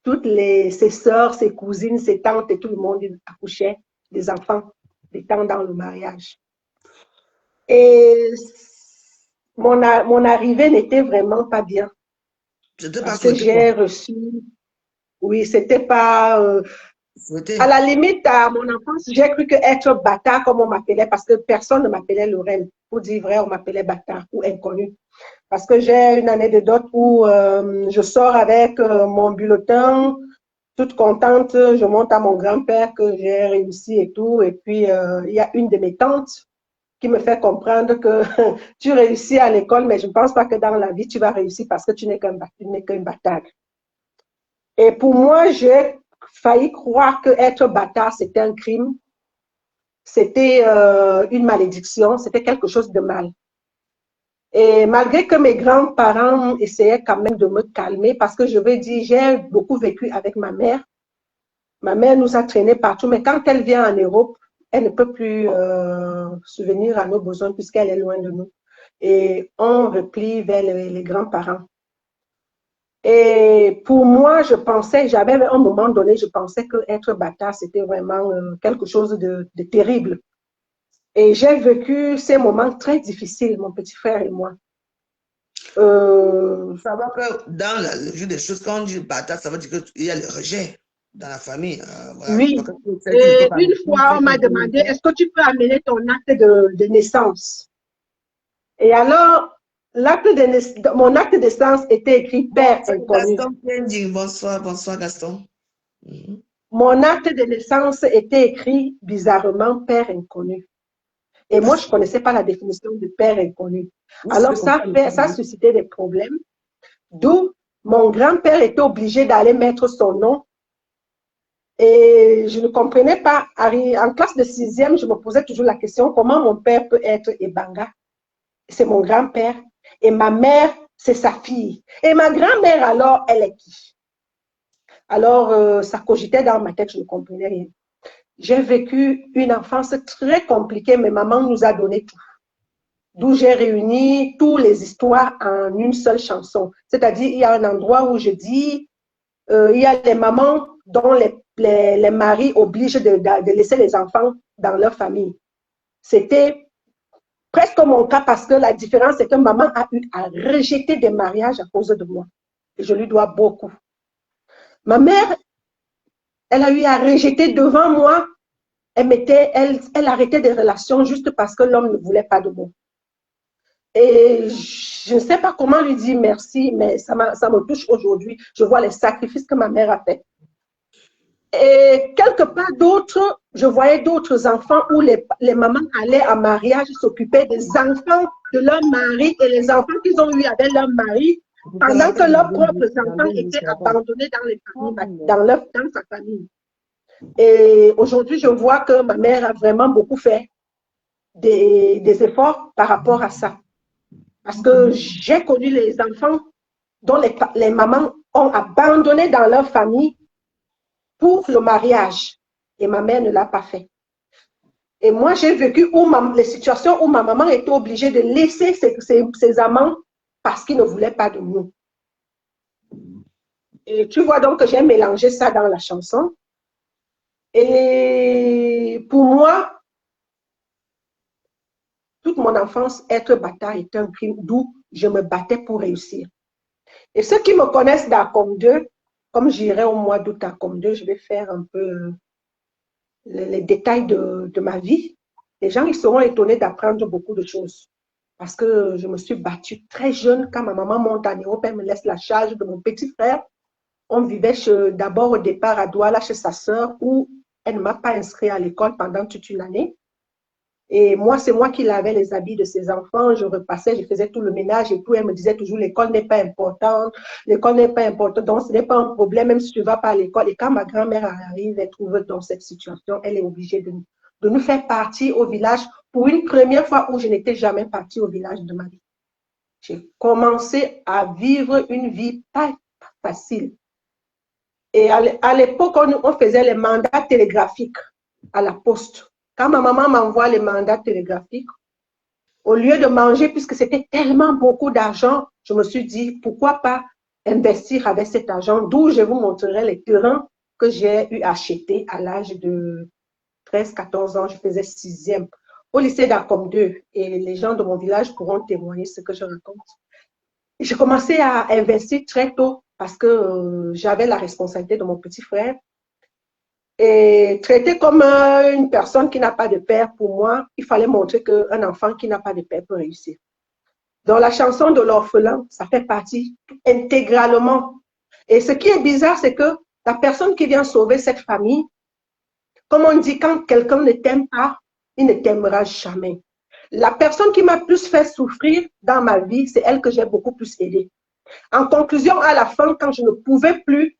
ses sœurs, ses cousines, ses tantes et tout le monde accouchait des enfants, étant dans le mariage. Et mon arrivée n'était vraiment pas bien. Parce que j'ai reçu, oui, c'était pas, à la limite, à mon enfance, j'ai cru que être bâtard, comme on m'appelait, parce que personne ne m'appelait Lorraine. Pour dire vrai, on m'appelait bâtard ou inconnu. Parce que j'ai une année de dot où je sors avec mon bulletin, toute contente, je monte à mon grand-père que j'ai réussi et tout. Et puis, il y a une de mes tantes qui me fait comprendre que tu réussis à l'école, mais je ne pense pas que dans la vie, tu vas réussir parce que tu n'es qu'un bâtard. Et pour moi, j'ai failli croire que être bâtard, c'était un crime, c'était une malédiction, c'était quelque chose de mal. Et malgré que mes grands-parents essayaient quand même de me calmer, parce que je veux dire, j'ai beaucoup vécu avec ma mère. Ma mère nous a traînés partout, mais quand elle vient en Europe, elle ne peut plus subvenir à nos besoins puisqu'elle est loin de nous. Et on replie vers les grands-parents. Et pour moi, je pensais, j'avais à un moment donné, je pensais qu'être bâtard, c'était vraiment quelque chose de terrible. Et j'ai vécu ces moments très difficiles, mon petit frère et moi. Ça va que dans le jeu des choses, quand on dit bâtard, ça veut dire qu'il y a le rejet dans la famille. Voilà. Oui. Et une fois, on m'a demandé, est-ce que tu peux amener ton acte de naissance? Et alors, mon acte de naissance était écrit Père inconnu. Gaston, bonsoir Gaston. mon acte de naissance était écrit bizarrement père inconnu. Et moi, je ne connaissais pas la définition de père inconnu. Alors, ça a suscité des problèmes, d'où mon grand-père était obligé d'aller mettre son nom. Et je ne comprenais pas. En classe de 6e, je me posais toujours la question, comment mon père peut être Ebanga? C'est mon grand-père. Et ma mère, c'est sa fille. Et ma grand-mère, alors, elle est qui? Alors, ça cogitait dans ma tête, je ne comprenais rien. J'ai vécu une enfance très compliquée, mais maman nous a donné tout. D'où j'ai réuni toutes les histoires en une seule chanson. C'est-à-dire, il y a un endroit où je dis, il y a les mamans dont les maris obligent de laisser les enfants dans leur famille. C'était presque mon cas parce que la différence, c'est que maman a eu à rejeter des mariages à cause de moi. Et je lui dois beaucoup. Ma mère, elle a eu à rejeter devant moi. Elle arrêtait des relations juste parce que l'homme ne voulait pas de moi. Et je ne sais pas comment lui dire merci, mais ça me touche aujourd'hui. Je vois les sacrifices que ma mère a fait. Et quelque part d'autres, je voyais d'autres enfants où les mamans allaient en mariage, s'occuper des enfants de leur mari et les enfants qu'ils ont eu avec leur mari, pendant que leurs propres enfants étaient abandonnés dans les familles, dans sa famille. Et aujourd'hui, je vois que ma mère a vraiment beaucoup fait des efforts par rapport à ça. Parce que j'ai connu les enfants dont les mamans ont abandonné dans leur famille pour le mariage. Et ma mère ne l'a pas fait. Et moi, j'ai vécu les situations où ma maman était obligée de laisser ses amants parce qu'ils ne voulaient pas de nous. Et tu vois donc que j'ai mélangé ça dans la chanson. Et pour moi, toute mon enfance, être bâtard est un crime, d'où je me battais pour réussir. Et ceux qui me connaissent d'Acom 2, comme j'irai au mois d'août à Acom 2, je vais faire un peu les détails de ma vie. Les gens, ils seront étonnés d'apprendre beaucoup de choses. Parce que je me suis battue très jeune quand ma maman monte en Europe, elle me laisse la charge de mon petit frère. On vivait d'abord au départ à Douala chez sa sœur où elle ne m'a pas inscrit à l'école pendant toute une année. Et moi, c'est moi qui lavais les habits de ses enfants. Je repassais, je faisais tout le ménage et tout. Elle me disait toujours, l'école n'est pas importante. L'école n'est pas importante. Donc, ce n'est pas un problème, même si tu ne vas pas à l'école. Et quand ma grand-mère arrive et trouve dans cette situation, elle est obligée de nous faire partir au village pour une première fois où je n'étais jamais partie au village de ma vie. J'ai commencé à vivre une vie pas facile. Et à l'époque, on faisait les mandats télégraphiques à la poste. Quand ma maman m'envoie les mandats télégraphiques, au lieu de manger, puisque c'était tellement beaucoup d'argent, je me suis dit, pourquoi pas investir avec cet argent, d'où je vous montrerai les terrains que j'ai eu achetés à l'âge de 13-14 ans. Je faisais 6e au lycée d'Acom 2 et les gens de mon village pourront témoigner ce que je raconte. J'ai commencé à investir très tôt parce que j'avais la responsabilité de mon petit frère. Et traité comme une personne qui n'a pas de père, pour moi, il fallait montrer qu'un enfant qui n'a pas de père peut réussir. Dans la chanson de l'orphelin, ça fait partie intégralement. Et ce qui est bizarre, c'est que la personne qui vient sauver cette famille, comme on dit, quand quelqu'un ne t'aime pas, il ne t'aimera jamais. La personne qui m'a plus fait souffrir dans ma vie, c'est elle que j'ai beaucoup plus aidée. En conclusion, à la fin, quand je ne pouvais plus,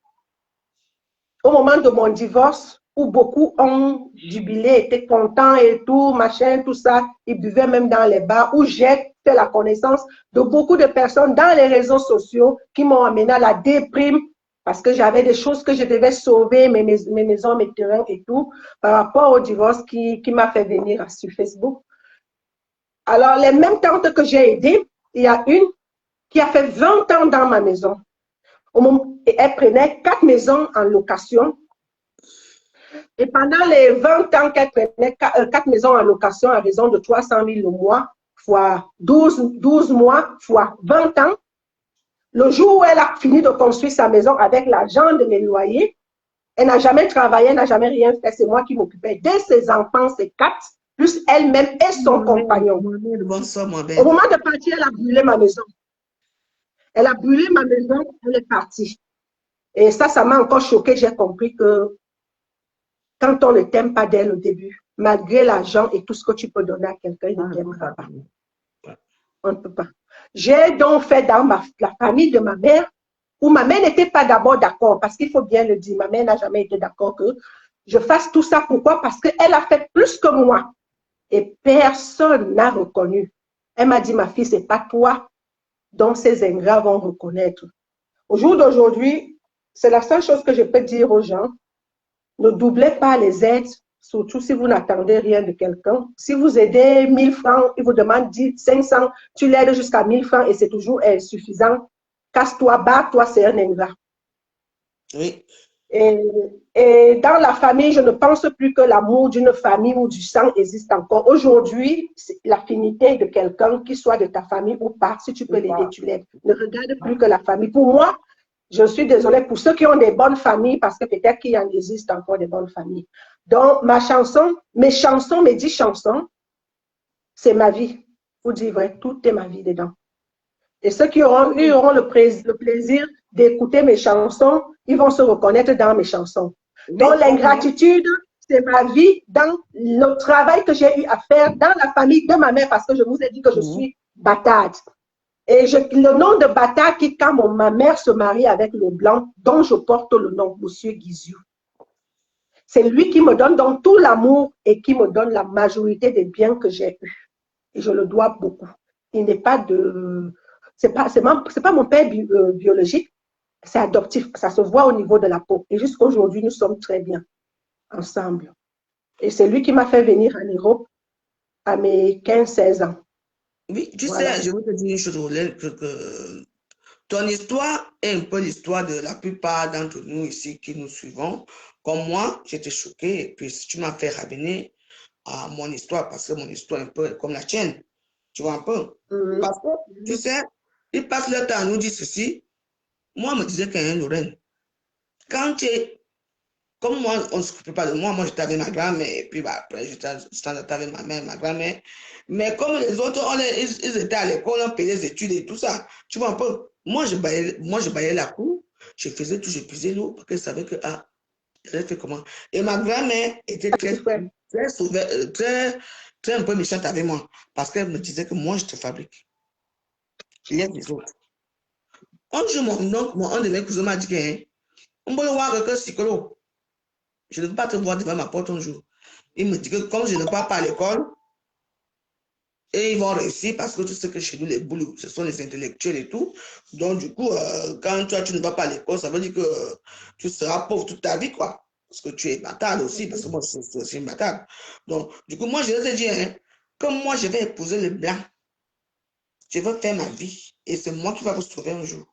au moment de mon divorce, où beaucoup ont jubilé, étaient contents et tout, machin, tout ça, ils buvaient même dans les bars, où j'ai fait la connaissance de beaucoup de personnes dans les réseaux sociaux qui m'ont amené à la déprime parce que j'avais des choses que je devais sauver, mes maisons, mes terrains et tout, par rapport au divorce qui m'a fait venir sur Facebook. Alors, les mêmes tantes que j'ai aidées, il y a une qui a fait 20 ans dans ma maison. Et elle prenait 4 maisons en location. Et pendant les 20 ans qu'elle prenait 4 maisons en location à raison de 300 000 le mois, fois 12 mois, fois 20 ans, le jour où elle a fini de construire sa maison avec l'argent de mes loyers, elle n'a jamais travaillé, elle n'a jamais rien fait. C'est moi qui m'occupais de ses enfants, ses 4, plus elle-même et son compagnon. Bonsoir, mon belle. Au moment de partir, elle a brûlé ma maison. Elle a brûlé ma maison, elle est partie. Et ça m'a encore choqué. J'ai compris que quand on ne t'aime pas dès le début, malgré l'argent et tout ce que tu peux donner à quelqu'un, il ne t'aimera pas. On ne peut pas. J'ai donc fait dans la famille de ma mère, où ma mère n'était pas d'abord d'accord, parce qu'il faut bien le dire, ma mère n'a jamais été d'accord que je fasse tout ça. Pourquoi? Parce qu'elle a fait plus que moi. Et personne n'a reconnu. Elle m'a dit, ma fille, ce n'est pas toi dont ces ingrats vont reconnaître. Au jour d'aujourd'hui, c'est la seule chose que je peux dire aux gens. Ne doublez pas les aides, surtout si vous n'attendez rien de quelqu'un. Si vous aidez 1000 francs, il vous demande 500, tu l'aides jusqu'à 1000 francs et c'est toujours insuffisant. Casse-toi, bats-toi, c'est un ingrat. Oui. Et dans la famille, je ne pense plus que l'amour d'une famille ou du sang existe encore. Aujourd'hui, l'affinité de quelqu'un, qu'il soit de ta famille ou pas, si tu peux l'aider, tu l'aides. Ne regarde plus que la famille. Pour moi, je suis désolée pour ceux qui ont des bonnes familles, parce que peut-être qu'il en existe encore des bonnes familles. Donc, mes 10 chansons, c'est ma vie. Vous dire vrai, tout est ma vie dedans. Et ceux qui auront le plaisir d'écouter mes chansons, ils vont se reconnaître dans mes chansons. Donc, l'ingratitude, c'est ma vie dans le travail que j'ai eu à faire dans la famille de ma mère, parce que je vous ai dit que je suis bâtarde. Et le nom de bâtard quitte quand ma mère se marie avec le blanc, dont je porte le nom, Monsieur Guizou. C'est lui qui me donne donc tout l'amour et qui me donne la majorité des biens que j'ai eus. Et je le dois beaucoup. Il n'est pas de... C'est pas mon père biologique, c'est adoptif. Ça se voit au niveau de la peau. Et jusqu'à aujourd'hui, nous sommes très bien ensemble. Et c'est lui qui m'a fait venir en Europe à mes 15-16 ans. Oui, tu sais, je veux te dire une chose, Rolène, que ton histoire est un peu l'histoire de la plupart d'entre nous ici qui nous suivons. Comme moi, j'étais choquée et puis tu m'as fait ramener à mon histoire parce que mon histoire est un peu comme la tienne. Tu vois un peu? Parce que, tu sais, ils passent leur temps à nous dire ceci. Moi, on me disait qu'il y a un Lorraine. Quand tu es, comme moi, on ne s'occupait pas de moi, moi j'étais avec ma grand-mère et puis après j'étais avec ma mère, ma grand-mère. Mais comme les autres, ils étaient à l'école, on payait les études et tout ça. Tu vois un peu? Moi, je baillais la cour, je faisais tout, je puisais l'eau parce que je savais que, j'avais fait comment. Et ma grand-mère était très un peu méchante avec moi parce qu'elle me disait que moi, je te fabrique. Il y a des autres. Un jour, un de mes cousins m'a dit que, on peut voir que psychologue. Je ne veux pas te voir devant ma porte un jour. Il me dit que comme je ne pars pas à l'école, et ils vont réussir parce que tu sais que chez nous, les boulots, ce sont les intellectuels et tout. Donc, du coup, quand tu ne vas pas à l'école, ça veut dire que tu seras pauvre toute ta vie, quoi. Parce que tu es bâtard aussi, parce que moi, je suis aussi une bâtarde. Donc, du coup, moi, je vais te dire, hein, que moi, je vais épouser le blanc. Je veux faire ma vie. Et c'est moi qui vais vous sauver un jour.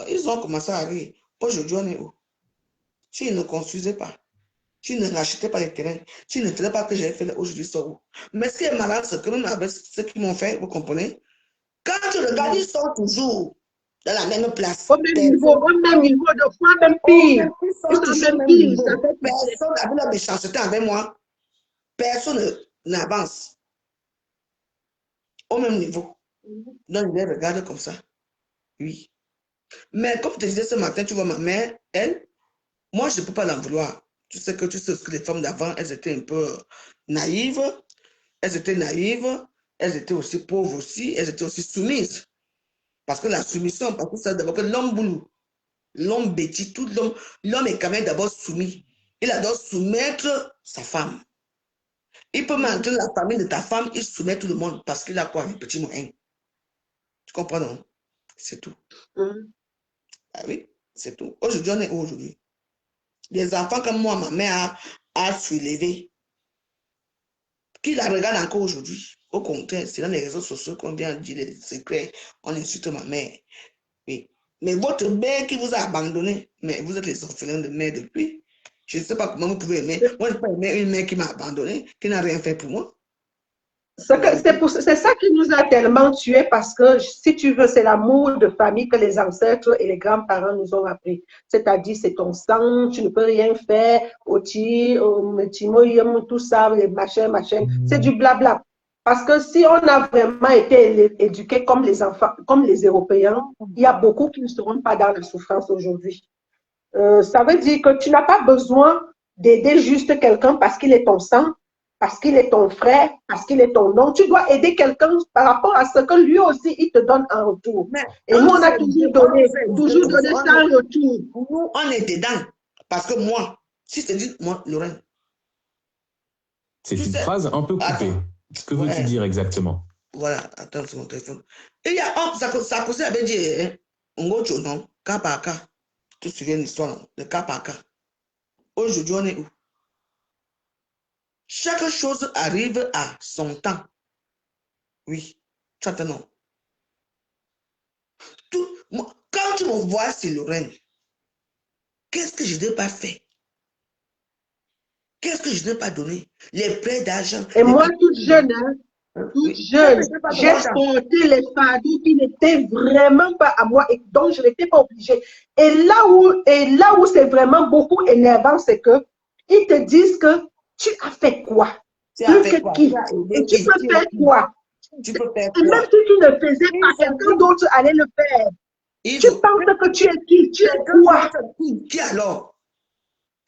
Ils ont commencé à rire. Aujourd'hui, on est où? Si ils ne construisaient pas, tu ne rachetais pas les terrains, tu ne faisais pas que j'ai fait aujourd'hui, ça où. Mais ce qui est malade, c'est que même avec ce qu'ils m'ont fait, vous comprenez? Quand tu regardes, ils sont toujours dans la même place. Au même niveau, de fois même pire. Ils sont toujours au même niveau. Personne n'a vu la méchanceté avec moi. Personne n'avance au même niveau. Donc, je les regarde comme ça. Oui. Mais comme je te disais ce matin, tu vois, ma mère, elle, moi, je ne peux pas l'en vouloir. Tu sais que les femmes d'avant, elles étaient un peu naïves. Elles étaient naïves. Elles étaient aussi pauvres aussi. Elles étaient aussi soumises. Parce que la soumission, parce que c'est d'abord que l'homme boulot, l'homme bêtis, tout l'homme est quand même d'abord soumis. Il doit soumettre sa femme. Il peut maintenir la famille de ta femme, il soumet tout le monde parce qu'il a quoi? Un petit moyen. Tu comprends, non? C'est tout. Ah oui, c'est tout. Aujourd'hui, on est où aujourd'hui? Des enfants comme moi, ma mère a soulevé. Qui la regarde encore aujourd'hui? Au contraire, c'est dans les réseaux sociaux qu'on vient dire les secrets. On insulte ma mère. Oui. Mais votre mère qui vous a abandonné, mais vous êtes les orphelins de mère depuis. Je ne sais pas comment vous pouvez aimer. Moi, je ne peux pas aimer une mère qui m'a abandonné, qui n'a rien fait pour moi. C'est ça qui nous a tellement tués parce que, si tu veux, c'est l'amour de famille que les ancêtres et les grands-parents nous ont appris. C'est-à-dire, c'est ton sang, tu ne peux rien faire, tout ça, les machins. C'est du blabla. Parce que si on a vraiment été éduqués comme les enfants, comme les Européens, il y a beaucoup qui ne seront pas dans la souffrance aujourd'hui. Ça veut dire que tu n'as pas besoin d'aider juste quelqu'un parce qu'il est ton sang, parce qu'il est ton frère, parce qu'il est ton oncle. Tu dois aider quelqu'un par rapport à ce que lui aussi, il te donne en retour. Mais Et nous, on a toujours donné ça en retour. Nous, on est dedans. Parce que moi, si je te dis, moi, Lorraine. C'est une phrase un peu coupée. Attends. Que veux-tu dire exactement? Voilà, attends, c'est mon téléphone. Et il y a Sarkozy avait dit, on go non, cas par cas. Tu te souviens de l'histoire, de cas par cas. Aujourd'hui, on est où? Chaque chose arrive à son temps. Oui, tu entends, non? Quand tu me vois, c'est Lorraine. Qu'est-ce que je n'ai pas fait? Qu'est-ce que je n'ai pas donné? Les prêts d'argent. Et moi, toute jeune, j'ai porté les fardeaux qui n'étaient vraiment pas à moi et dont je n'étais pas obligée. Et là où c'est vraiment beaucoup énervant, c'est que ils te disent que tu as fait quoi? Tu peux faire quoi? Tu peux faire et même si tu ne faisais pas, quelqu'un d'autre allait le faire. Tu penses que tu es qui? Tu es quoi? Qui alors?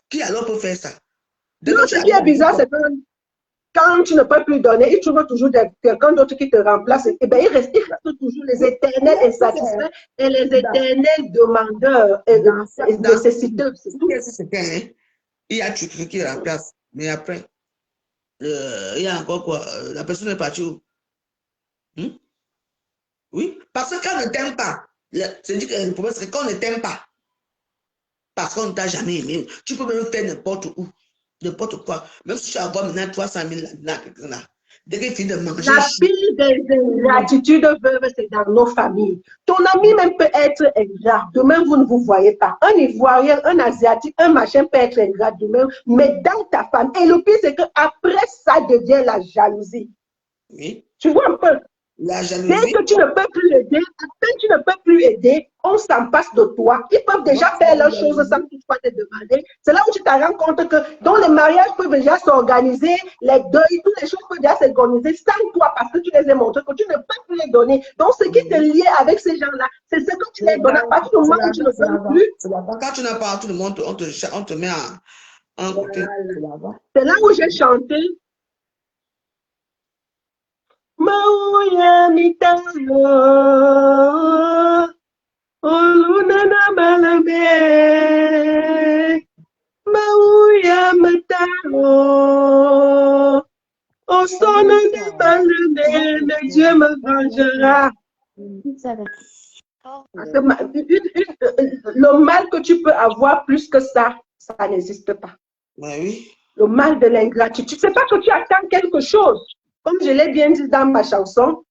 Qui alors peut faire ça? Non, ce qui est bizarre, c'est que quand tu ne peux plus donner, il trouve toujours quelqu'un d'autre qui te remplace. Et bien, il reste toujours les éternels insatisfaits et les éternels demandeurs et nécessiteux. Il y a quelqu'un qui remplace, mais après, il y a encore quoi? La personne est partie où? Oui, parce que quand on ne t'aime pas, c'est-à-dire que le problème, c'est que quand on ne t'aime pas, parce qu'on ne t'a jamais aimé, tu peux même faire n'importe où. N'importe quoi. Même si tu as maintenant 300 000 là, dès qu'il finit de manger. La pire des ingratitudes veuves, c'est dans nos familles. Ton ami même peut être ingrat. Demain, vous ne vous voyez pas. Un Ivoirien, un Asiatique, un machin peut être ingrat demain, mais dans ta famille. Et le pire, c'est qu'après, ça devient la jalousie. Oui. Tu vois un peu? La jalousie. Dès que tu ne peux plus aider, après tu ne peux plus aider, on s'en passe de toi. Ils peuvent déjà faire leurs choses sans toutefois te demander. C'est là où tu te rends compte que dans les mariages peuvent déjà s'organiser, les deuils, toutes les choses peuvent déjà s'organiser sans toi parce que tu les as montré que tu ne peux plus les donner. Donc ce qui te lie avec ces gens-là, c'est ce que tu les donnes à partir du moment où tu ne peux plus. Quand tu n'as pas tout le monde, on te met en côté. C'est là où j'ai chanté. Mauya mitalo, olunana malame. Mauya mitalo, au son de malame, mais Dieu me vengera. Parce que le mal que tu peux avoir plus que ça n'existe pas. Oui. Le mal de l'ingratitude, c'est pas que tu attends quelque chose. Comme je l'ai bien dit dans ma chanson,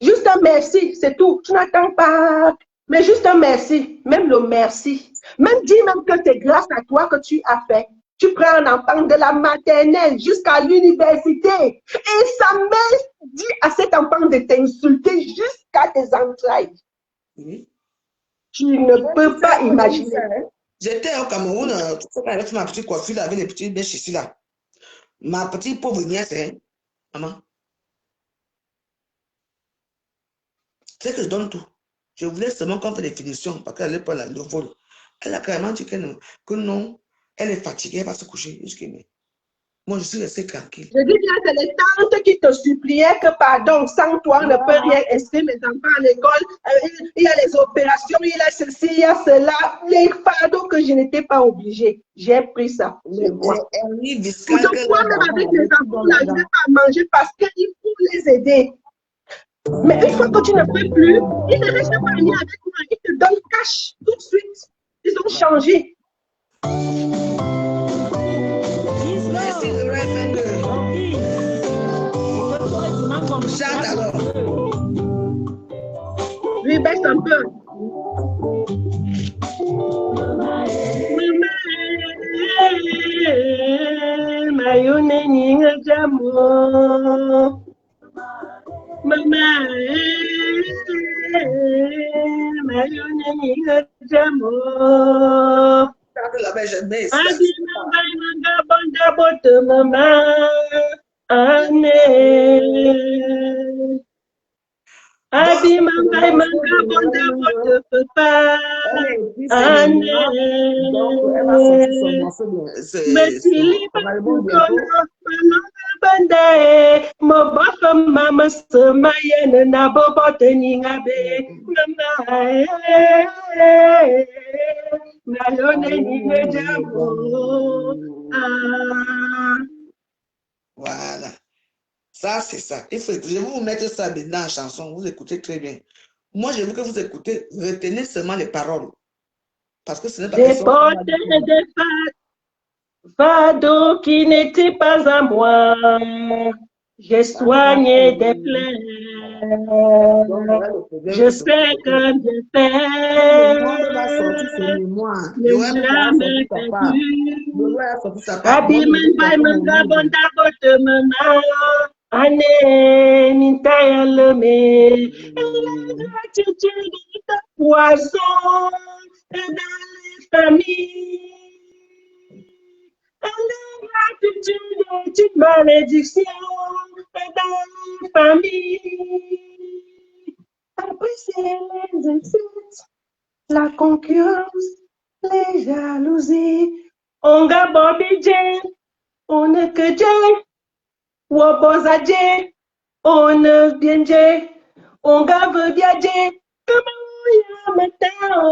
juste un merci, c'est tout. Tu n'attends pas, mais juste un merci, même le merci. Même dis même que c'est grâce à toi que tu as fait. Tu prends un enfant de la maternelle jusqu'à l'université et sa mère dit à cet enfant de t'insulter jusqu'à tes entrailles. Oui. Tu ne peux pas imaginer. J'étais au Cameroun, avec ma petite coiffure, avec les petits bêches ici là. Ma petite pauvre nièce, maman. C'est que je donne tout. Je voulais seulement qu'on fasse des finitions parce qu'elle n'est pas le vol. Elle a carrément dit que non, elle est fatiguée, elle va se coucher. Moi, je suis restée tranquille. Je dis bien, c'est les tantes qui te suppliaient que, pardon, sans toi, on ne peut rien inscrire mes enfants à l'école. Il y a les opérations, il y a ceci, il y a cela. Les fardeaux que je n'étais pas obligée. J'ai pris ça. Pour de quoi même avec les enfants, là, je ne vais pas manger parce qu'il faut les aider. Mais une fois que tu ne peux plus, ils ne restent pas venir avec moi. Ils te donnent cash tout de suite. Ils ont changé. Chante alors. Oui, baisse un peu. Mayone ninga jamo. Mama, mayone ninga jamo. Adi manga banga bote mama. Ane. Adi manga banga bote papa. année. Donc, elle va sortir son morceau de son album bientôt. Bandae, Mobafa Mama Samayana Nabobota Ningabe, Nalone Ningajabo. Voilà. Ça, c'est ça. Je vais vous mettre ça dedans en chanson. Vous écoutez très bien. Moi, je veux que vous écoutez. Retenez seulement les paroles. Parce que ce n'est pas J'ai porté des fardeaux qui n'étaient pas à moi. J'ai soigné des plaies. Je sais que j'ai fait. Ne jamais perdu. Abiman by Mangabonda Botemana. Ane Nintaya Leme. Gratitude de poison dans les familles. L'ingratitude est une malédiction dans les familles. Après, c'est les insultes, la concurrence, les jalousies. On a Bobby J, on ne que J, Waboza J, on ne bien J, on a veut bien J, comment il y a maintenant?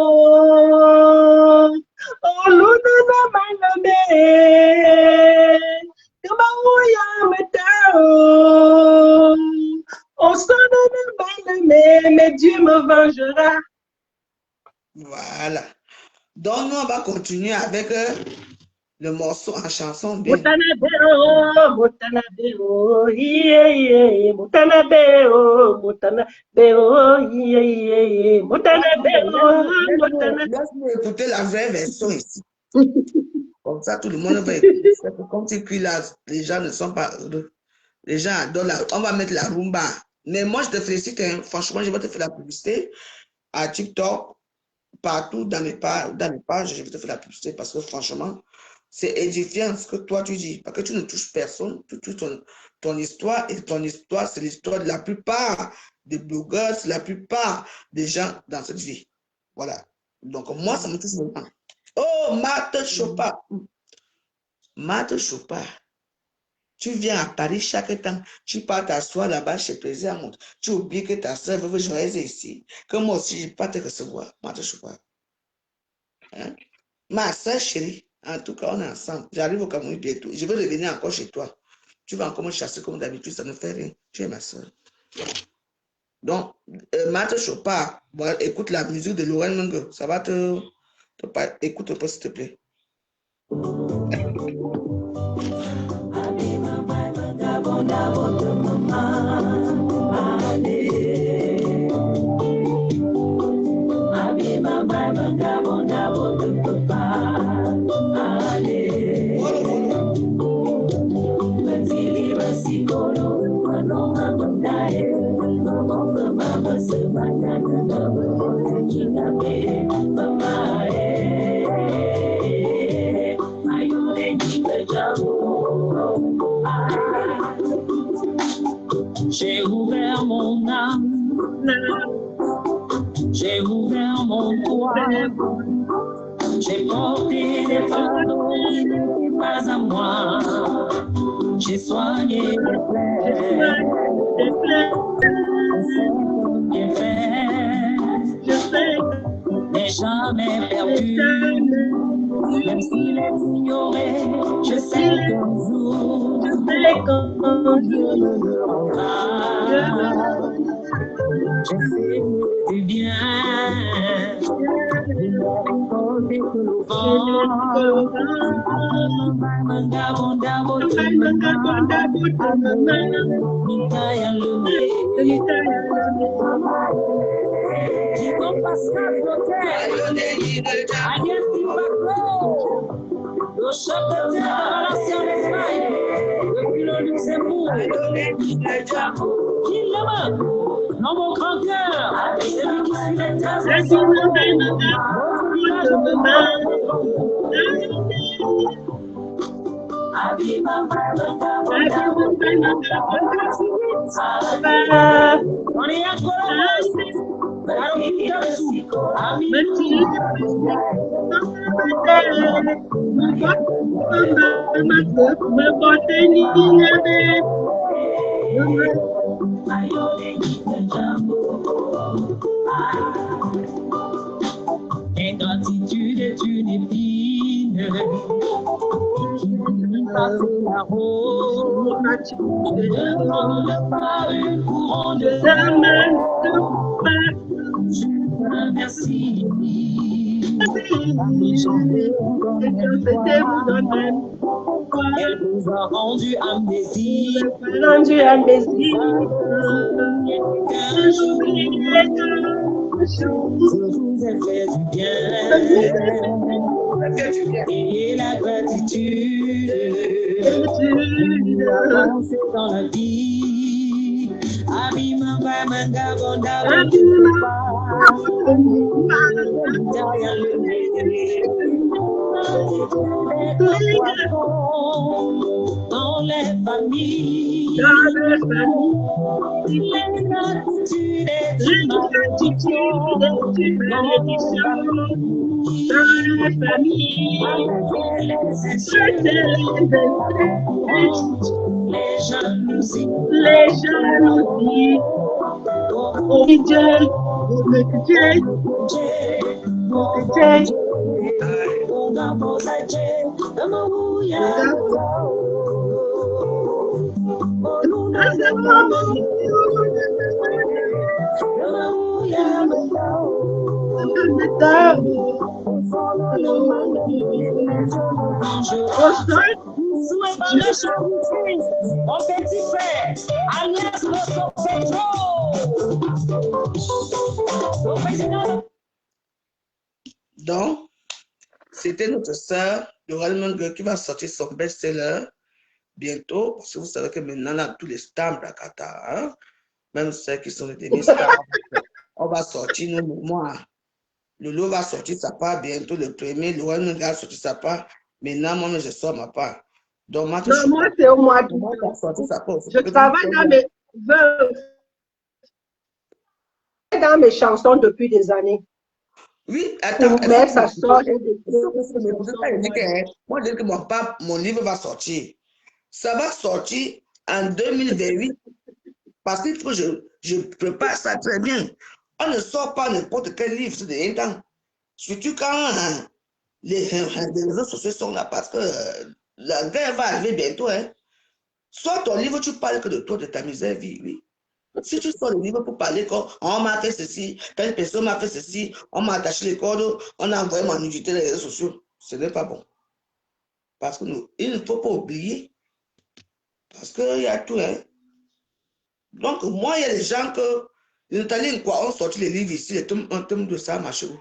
Oh, l'on a malame, comment il y a maintenant? On s'en donne malame, mais Dieu me vengera. Voilà. Donc, nous, on va continuer avec le morceau en chanson. Motanabeo, Motanabeo, yeah, Motanabeo, Motanabeo, yeah, Motanabeo, Motanabeo. Laisse-nous écouter la vraie version ici. Comme ça, tout le monde va écouter. Comme tu cries là, les gens ne sont pas heureux. Les gens adorent on va mettre la rumba. Mais moi, je te félicite. Hein. Franchement, je vais te faire la publicité à TikTok, partout dans les pages, je vais te faire la publicité parce que franchement, c'est édifiant ce que toi tu dis. Parce que tu ne touches personne, tu touches ton histoire. Et ton histoire, c'est l'histoire de la plupart des blogueurs, c'est la plupart des gens dans cette vie. Voilà. Donc, moi, ça me touche vraiment. Oh, Marthe Chopin. Marthe Chopin. Tu viens à Paris chaque temps, tu pars t'asseoir là-bas chez Plaisir. Tu oublies que ta soeur veut jouer ici. Que moi aussi, je ne vais pas te recevoir. Marthe Chopin. Hein? Ma soeur chérie, en tout cas, on est ensemble. J'arrive au Cameroun bientôt. Je vais revenir encore chez toi. Tu vas encore me chasser comme d'habitude, ça ne fait rien. Tu es ma soeur. Donc, Marthe Chopin, voilà, écoute la musique de Lorraine Mungo. Ça va écoute un peu, s'il te plaît. J'ai ouvert mon âme, j'ai ouvert mon cœur, j'ai porté des fardeaux qui n'étaient pas à moi, j'ai soigné les plaies, j'ai fait, n'ai jamais perdu, même s'il est ignoré, je sais qu'un jour, Dieu me le rendra. Je sais du bien, récolter tout le le choc de terre dans l'ancien Espagne, depuis le Luxembourg, qui là-bas, dans mon grand cœur, c'est lui qui suit les traces de son on est à quoi? Ingratitude est une épine qui passe la route. Ne demande pas une couronne de fleurs. Je te remercie. Elle vous a rendu amnésie. Rendu amnésie. Qu'un jour, je vous ai fait du bien. Et la gratitude avancée dans la vie. Abima Bamanga Bonda dans les familles. L'ingratitude est une malédiction dans les familles. Les jalousies, mon petit frère, Agnès Loso Pedro. Donc, c'était notre sœur, Laurel Munger, qui va sortir son best-seller bientôt. Parce que vous savez que maintenant, là, tous les stars à Qatar, hein, même ceux qui sont des stars, on va sortir nos mémoires. Lolo va sortir sa part bientôt, le premier. Laurel Munger va sortir sa part. Maintenant, moi, je sors ma part. Donc, moi, Non, moi, c'est au mois d'août. Je travaille dans mes chansons depuis des années. Oui, attends. Mais ça sort. Moi, je dis que mon livre va sortir. Ça va sortir en 2028 parce qu'il faut que je prépare ça très bien. On ne sort pas n'importe quel livre sur des temps. Surtout quand les réseaux sociaux sont là parce que la guerre va arriver bientôt. Hein. Soit ton livre, tu parles que de toi, de ta misère vie, oui. Si tu sors le livre pour parler comme on m'a fait ceci, telle personne m'a fait ceci, on m'a attaché les cordes, on a envoyé mon nudité les réseaux sociaux, ce n'est pas bon. Parce que il ne faut pas oublier, parce qu'il y a tout. Hein. Donc, moi, il y a des gens que, les Italiens, quoi, ont sorti les livres ici, un thème de ça, ma chérie.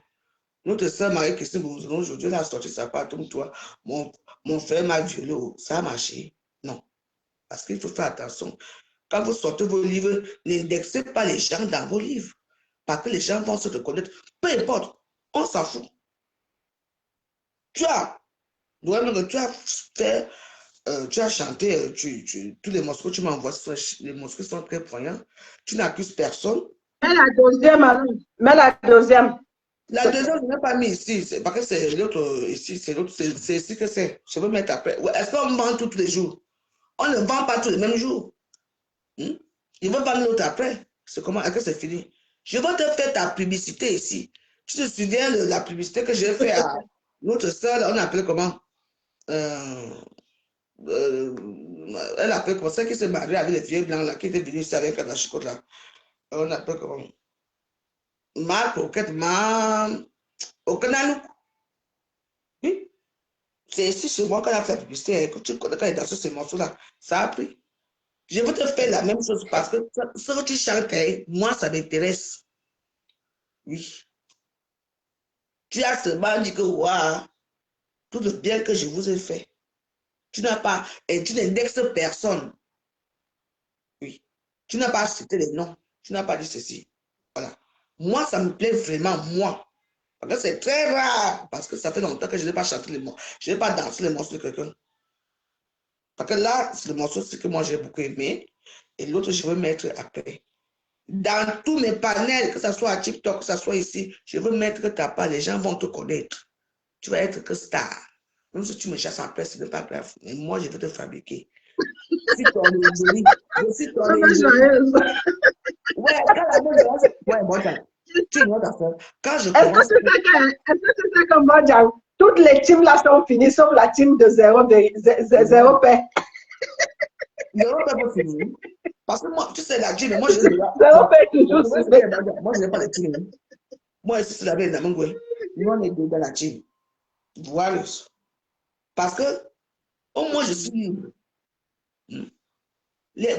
Notre soeur Marie-Christine Bouzouron, aujourd'hui, elle a sorti sa part, toi, mon frère m'a violé, ça a marché. Non. Parce qu'il faut faire attention. Quand vous sortez vos livres, n'indexez pas les gens dans vos livres. Parce que les gens vont se reconnaître. Peu importe, on s'en fout. Tu as fait, tu as chanté, tous les morceaux que tu m'envoies, les morceaux sont très poignants. Tu n'accuses personne. Mais la deuxième, alors. Mais la deuxième. La deuxième, je n'ai pas mis ici. Parce que c'est l'autre ici, c'est l'autre, c'est ici que c'est. Je veux mettre après. Est-ce qu'on vend tous les jours? On ne vend pas tous les mêmes jours. Il va vendre l'autre après. C'est comment? Est-ce que c'est fini? Je vais te faire ta publicité ici. Tu te souviens de la publicité que j'ai fait à notre soeur, on appelait comment? Elle appelait comme ça, qui s'est mariée avec les vieux blancs là, qui était venu ici avec la chicote là. On appelle comment? Ma coquette, Okananou. Oui. C'est ici chez moi qu'on a fait la publicité. Quand tu connais quand il est dans ce morceau là, ça a pris. Je vais te faire la même chose parce que ce que tu chantes, moi, ça m'intéresse. Oui. Tu as seulement dit que, waouh, tout le bien que je vous ai fait. Tu n'as pas, et tu n'indexes personne. Oui. Tu n'as pas cité les noms. Tu n'as pas dit ceci. Voilà. Moi, ça me plaît vraiment, moi. Parce que c'est très rare. Parce que ça fait longtemps que je n'ai pas chanté les mots. Je n'ai pas dansé les morceaux de quelqu'un. Parce que là, c'est le morceau que moi j'ai beaucoup aimé. Et l'autre, je veux mettre après. Dans tous mes panels, que ce soit à TikTok, que ce soit ici, je veux mettre ta part, les gens vont te connaître. Tu vas être que star. Même si tu me chasses en presse, ce n'est pas grave. Mais moi, je vais te fabriquer. Je suis ton égérie. Je suis ton égérie. Ouais, quand la bonne ouais, bon, tu es une autre affaire. Quand je commence... Est-ce que tu sais que moi, toutes les teams là sont finies, sauf la team de zéro paix. Zéro paix pour finir. Parce que moi, tu sais, la team, moi, je sais déjà. Zéro paix toujours. Moi, je n'ai pas la team. Moi, ici, c'est la belle Namangoué. Nous, on est dans la team. Voilà. Parce que, au moins, je suis libre. Les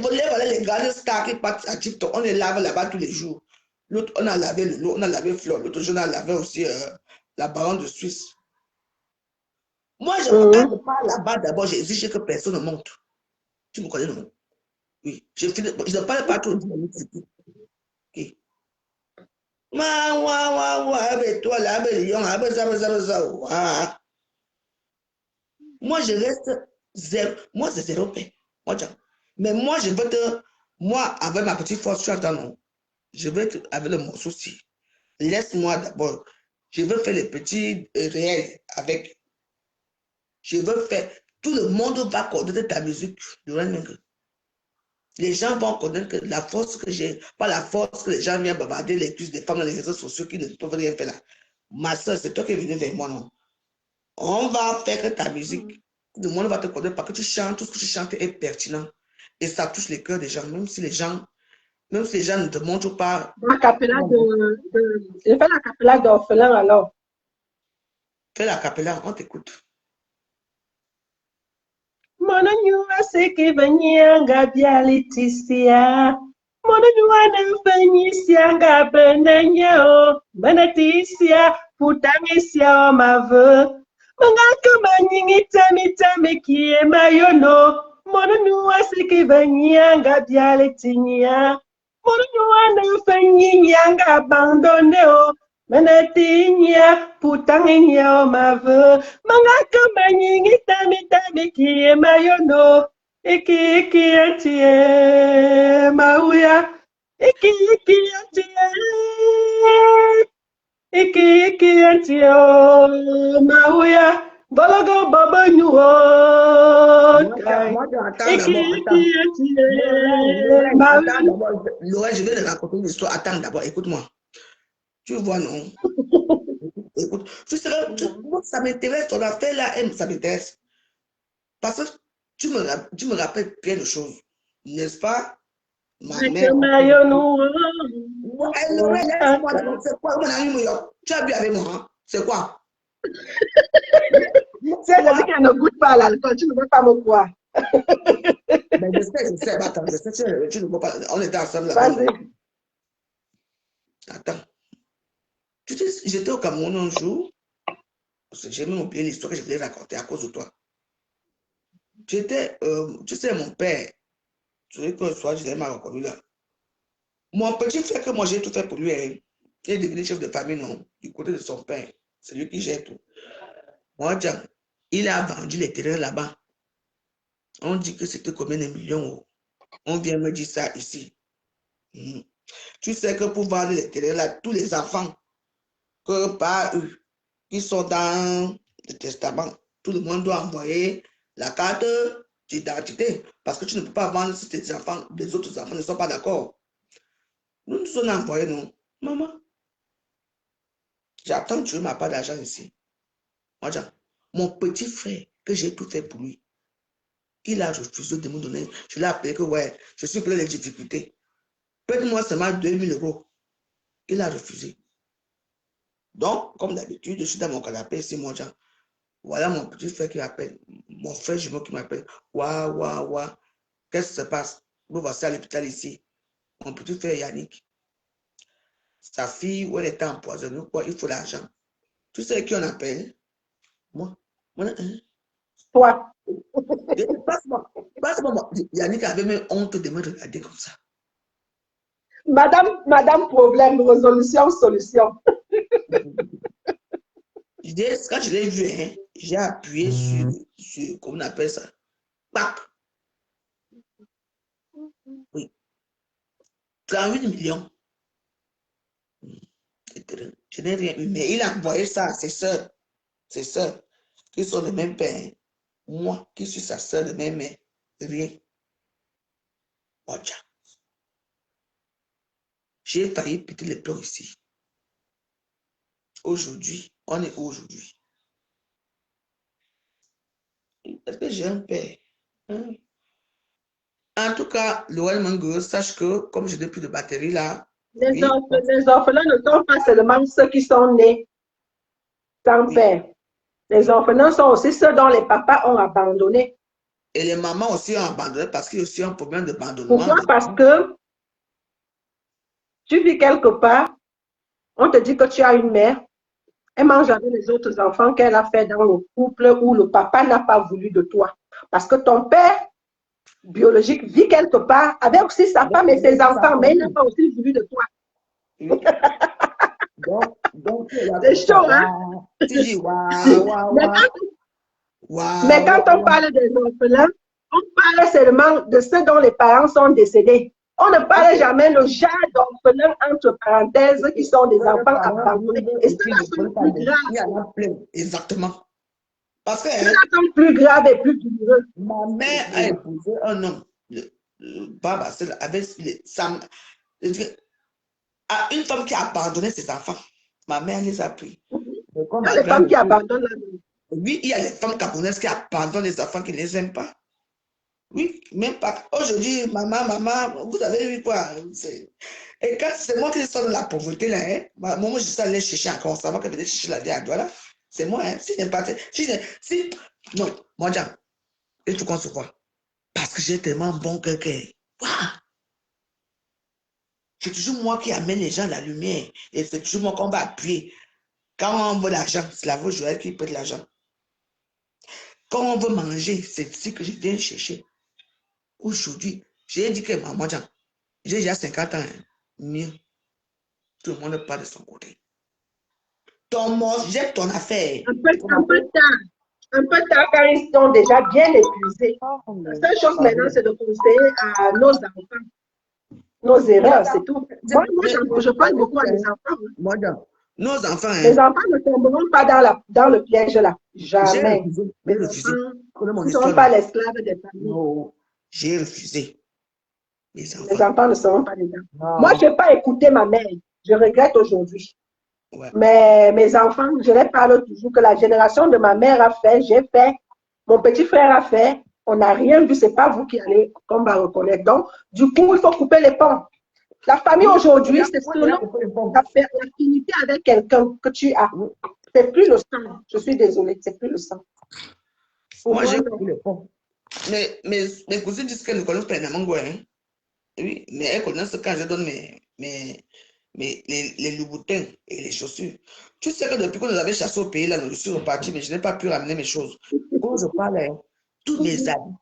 grandes stars qui partent à TikTok, on les lave là-bas tous les jours. L'autre, on a lavé le lot, on a lavé Flore. L'autre jour, on a lavé aussi la baronne de Suisse. Moi, quand je parle là-bas, d'abord, j'exige que personne ne monte. Tu me connais, non? Oui. Je ne parle pas trop dynamique. Ok. Avec toi, là, avec Lyon, avec ça. Moi, je reste zéro. Moi, c'est zéro paix. Mais moi, je veux te... Moi, avec ma petite force, tu attends, non? Je veux être avec le morceau aussi. Laisse-moi d'abord. Je veux faire les petits réels avec. Je veux faire... Tout le monde va connaître ta musique. Les gens vont connaître que la force que j'ai, pas la force que les gens viennent bavarder les cuisses des femmes dans les réseaux sociaux qui ne peuvent rien faire là. Ma soeur, c'est toi qui es venue vers moi, non? On va faire que ta musique, tout le monde va te connaître parce que tu chantes, tout ce que tu chantes est pertinent. Et ça touche les cœurs des gens, même si les gens ne te montrent pas. La capella j'ai fait la capella d'orphelin alors. Fais la capella, on t'écoute. Mono nyua seke vanyanga bia Laetitia. Mono nyua na vanyisianga benenyo. Beneticia putangisia o mave. Mangaka manyingita mitame kie mayono. Mono nyua seke vanyanga bia Laetitia. Mono nyua na vanyisianga abandoneo. Menetinya putangnya o mave mangaka manyingi tami kie mayono iki atie mauya iki atie o mauya bologo baba nyuo iki atie mauya. Laurent, je vais te raconter une histoire. Attends d'abord, écoute-moi. Tu vois, non? Écoute, moi, ça m'intéresse, ton affaire là, ça m'intéresse. Parce que tu me rappelles plein de choses. N'est-ce pas? Ma mère. C'est quoi? Tu as bu avec moi, hein? C'est quoi? C'est la vie qui ne goûte pas l'alcool, tu ne veux pas me croire. Ben, je sais, attends, je sais, tu ne peux pas. On était ensemble là. Vas-y. Attends. J'étais au Cameroun un jour. J'ai même oublié l'histoire que je voulais raconter à cause de toi. J'étais, tu sais, mon père, tu sais que le soir, je l'ai mal reconnu là. Mon petit frère, que moi j'ai tout fait pour lui, hein. Il est devenu chef de famille, non, du côté de son père. C'est lui qui gère tout. Moi, il a vendu les terrains là-bas. On dit que c'était combien de millions. On vient me dire ça ici. Tu sais que pour vendre les terrains là, tous les enfants, que par eux, qui sont dans le testament, tout le monde doit envoyer la carte d'identité. Parce que tu ne peux pas vendre si tes enfants, les autres enfants ne sont pas d'accord. Nous nous sommes envoyés, non? Maman, j'attends que tu m'as pas d'argent ici. Moi, mon petit frère, que j'ai tout fait pour lui, il a refusé de me donner. Je l'ai appelé que, ouais, je suis plein de difficultés. Prête-moi seulement 2000 €. Il a refusé. Donc, comme d'habitude, je suis dans mon canapé, c'est moi, voilà mon petit frère qui m'appelle, mon frère jumeau qui m'appelle. Waouh. Qu'est-ce qui se passe? Vous voici à l'hôpital ici. Mon petit frère Yannick, sa fille, où elle était empoisonnée, quoi, il faut l'argent. Tu sais qui on appelle? Moi. Toi. Passe-moi. Yannick avait même honte de me regarder comme ça. Madame problème, résolution, solution. Quand je l'ai vu, hein, j'ai appuyé sur, comment on appelle ça? Pac. Oui. 38 millions. Je n'ai rien eu, mais il a envoyé ça à ses soeurs, qui sont le même père. Moi, qui suis sa soeur de même mère, rien. Oja. J'ai failli péter les plombs ici. Aujourd'hui, on est où aujourd'hui? Est-ce que j'ai un père? Hein? En tout cas, Loël Mango, sache que comme je n'ai plus de batterie là, Les oui, orphelins ne sont pas seulement ceux qui sont nés sans oui. père. Les orphelins sont aussi ceux dont les papas ont abandonné. Et les mamans aussi ont abandonné parce qu'il y a aussi un problème d'abandonnement. Pourquoi? Parce que tu vis quelque part, on te dit que tu as une mère, elle mange avec les autres enfants qu'elle a fait dans le couple où le papa n'a pas voulu de toi. Parce que ton père biologique vit quelque part avec aussi sa femme et ses enfants, mais il n'a pas aussi voulu de toi. Donc c'est chaud, hein? Tu dis waouh. Mais quand on parle des orphelins, on parle seulement de ceux dont les parents sont décédés. On ne parle jamais le genre d'orphelins, entre parenthèses, qui sont des enfants abandonnés. Et ceux-là sont plus graves. Exactement. Parce que ceux-là sont plus graves et plus douloureux. Ma mère a épousé un homme, Baba, avec une femme qui a abandonné ses enfants. Ma mère les a pris. Il y a les femmes qui abandonnent la vie. Oui, il y a les femmes camerounaises qui abandonnent les enfants qui ne les aiment pas. Oui, même pas. Aujourd'hui, maman, vous avez vu quoi? Et quand c'est moi qui sors de la pauvreté, là, hein, moi, je suis allée chercher encore, ça va qu'elle venait chercher la vie à Douala. C'est moi, hein. Si je n'aime pas, non, moi, il faut qu'on se voit. Parce que j'ai tellement bon cœur que, c'est toujours moi qui amène les gens à la lumière. Et c'est toujours moi qu'on va appuyer. Quand on veut l'argent, c'est la voix Joël qui peut de l'argent. Quand on veut manger, c'est ce que je viens chercher. Aujourd'hui, j'ai dit que maman, j'ai déjà 50 ans. Hein. Mieux. Tout le monde parle de son côté. Ton mort, jette ton affaire. Un peu tard, quand ils sont déjà bien épuisés. La seule chose maintenant, c'est de conseiller à nos enfants. Nos erreurs, c'est tout. Moi, je parle beaucoup à mes enfants. Moi, nos enfants. Hein, les enfants ne tomberont pas dans le piège là. Jamais. J'ai refusé. Ils ne seront pas l'esclave des familles. Non, j'ai refusé. Les enfants ne seront pas dedans. Moi, je n'ai pas écouté ma mère. Je regrette aujourd'hui. Ouais. Mais mes enfants, je les parle toujours que la génération de ma mère a fait, j'ai fait, mon petit frère a fait, on n'a rien vu, ce n'est pas vous qui allez, qu'on va reconnaître. Donc, du coup, il faut couper les ponts. La famille aujourd'hui, c'est selon l'affinité avec quelqu'un que tu as. C'est plus le sang. Je suis désolée, c'est plus le sang. Moi, j'ai coupé les ponts. Mais mes cousines disent qu'elles ne connaissent pas les Namango, hein. Oui, mais elles connaissent quand je donne les louboutins et les chaussures. Tu sais que depuis que nous avons chassé au pays, là, nous sommes repartis, mais je n'ai pas pu ramener mes choses. Quand je parle, hein, tous mes habits,